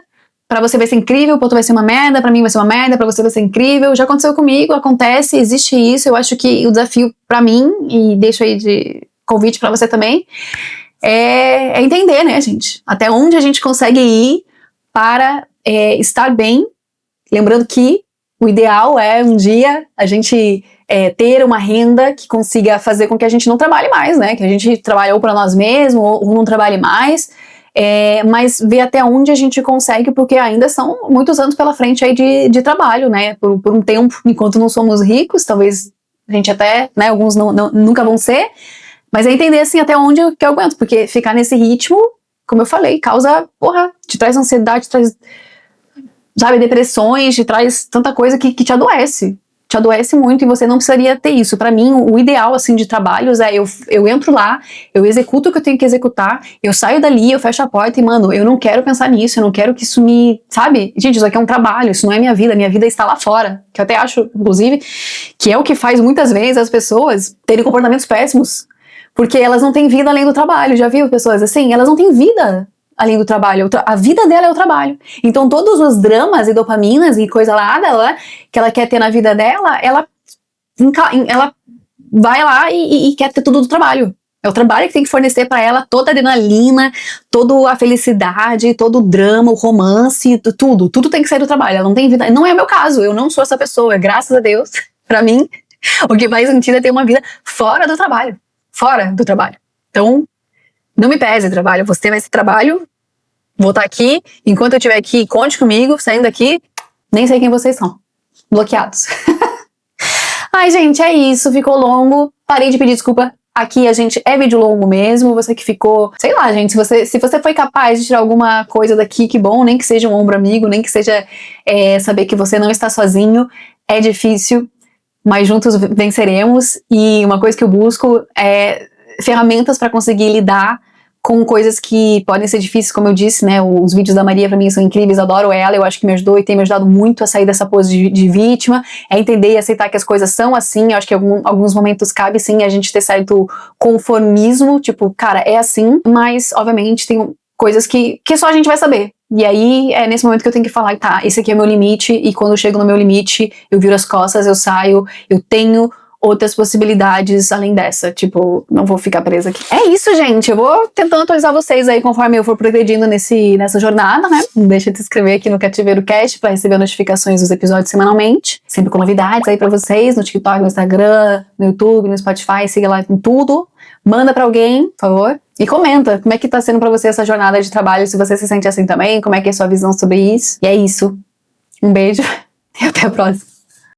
Speaker 1: Pra você vai ser incrível, pra outro vai ser uma merda, pra mim vai ser uma merda, pra você vai ser incrível. Já aconteceu comigo, acontece, existe isso. Eu acho que o desafio pra mim, e deixo aí de convite pra você também, é entender, né, gente? Até onde a gente consegue ir para estar bem. Lembrando que o ideal é um dia a gente ter uma renda que consiga fazer com que a gente não trabalhe mais, né? Que a gente trabalhe ou pra nós mesmos, ou não trabalhe mais. mas ver até onde a gente consegue, porque ainda são muitos anos pela frente aí de trabalho, né, por um tempo, enquanto não somos ricos, talvez a gente até, né, alguns nunca vão ser, mas é entender assim até onde que eu aguento, porque ficar nesse ritmo, como eu falei, causa, te traz ansiedade, traz, sabe, depressões, te traz tanta coisa que te adoece muito, e você não precisaria ter isso. Pra mim, o ideal, assim, de trabalhos é eu entro lá, eu executo o que eu tenho que executar, eu saio dali, eu fecho a porta e, mano, eu não quero pensar nisso, eu não quero que isso me, sabe? Gente, isso aqui é um trabalho, isso não é minha vida está lá fora, que eu até acho, inclusive, que é o que faz muitas vezes as pessoas terem comportamentos péssimos, porque elas não têm vida além do trabalho. Já viu pessoas assim? Elas não têm vida além do trabalho, a vida dela é o trabalho. Então todos os dramas e dopaminas e coisa lá dela, que ela quer ter na vida dela, ela vai lá e quer ter tudo do trabalho. É o trabalho que tem que fornecer pra ela toda a adrenalina, toda a felicidade, todo o drama, o romance, tudo tem que sair do trabalho. Ela não tem vida. Não é meu caso, eu não sou essa pessoa, graças a Deus. Pra mim, o que faz sentido é ter uma vida fora do trabalho. Fora do trabalho. Então, não me pese trabalho, você vai ser trabalho, vou estar aqui, enquanto eu estiver aqui, conte comigo, saindo daqui, nem sei quem vocês são, bloqueados. Ai, gente, é isso, ficou longo, parei de pedir desculpa, aqui a gente é vídeo longo mesmo, você que ficou, sei lá, gente, se você foi capaz de tirar alguma coisa daqui, que bom, nem que seja um ombro amigo, nem que seja saber que você não está sozinho, é difícil, mas juntos venceremos, e uma coisa que eu busco é ferramentas para conseguir lidar com coisas que podem ser difíceis, como eu disse, né, os vídeos da Maria pra mim são incríveis, adoro ela, eu acho que me ajudou e tem me ajudado muito a sair dessa pose de vítima, entender e aceitar que as coisas são assim. Eu acho que em alguns momentos cabe sim a gente ter certo conformismo, tipo, cara, é assim, mas obviamente tem coisas que só a gente vai saber. E aí é nesse momento que eu tenho que falar, tá, esse aqui é o meu limite, e quando eu chego no meu limite, eu viro as costas, eu saio, eu tenho outras possibilidades além dessa, tipo, não vou ficar presa aqui. É isso, gente, eu vou tentando atualizar vocês aí conforme eu for progredindo nessa jornada, né? Não deixa de se inscrever aqui no Cativeiro Cast pra receber notificações dos episódios semanalmente, sempre com novidades aí pra vocês, no TikTok, no Instagram, no YouTube, no Spotify, siga lá com tudo, manda pra alguém, por favor, e comenta como é que tá sendo pra você essa jornada de trabalho, se você se sente assim também, como é que é a sua visão sobre isso. E é isso, um beijo e até a próxima.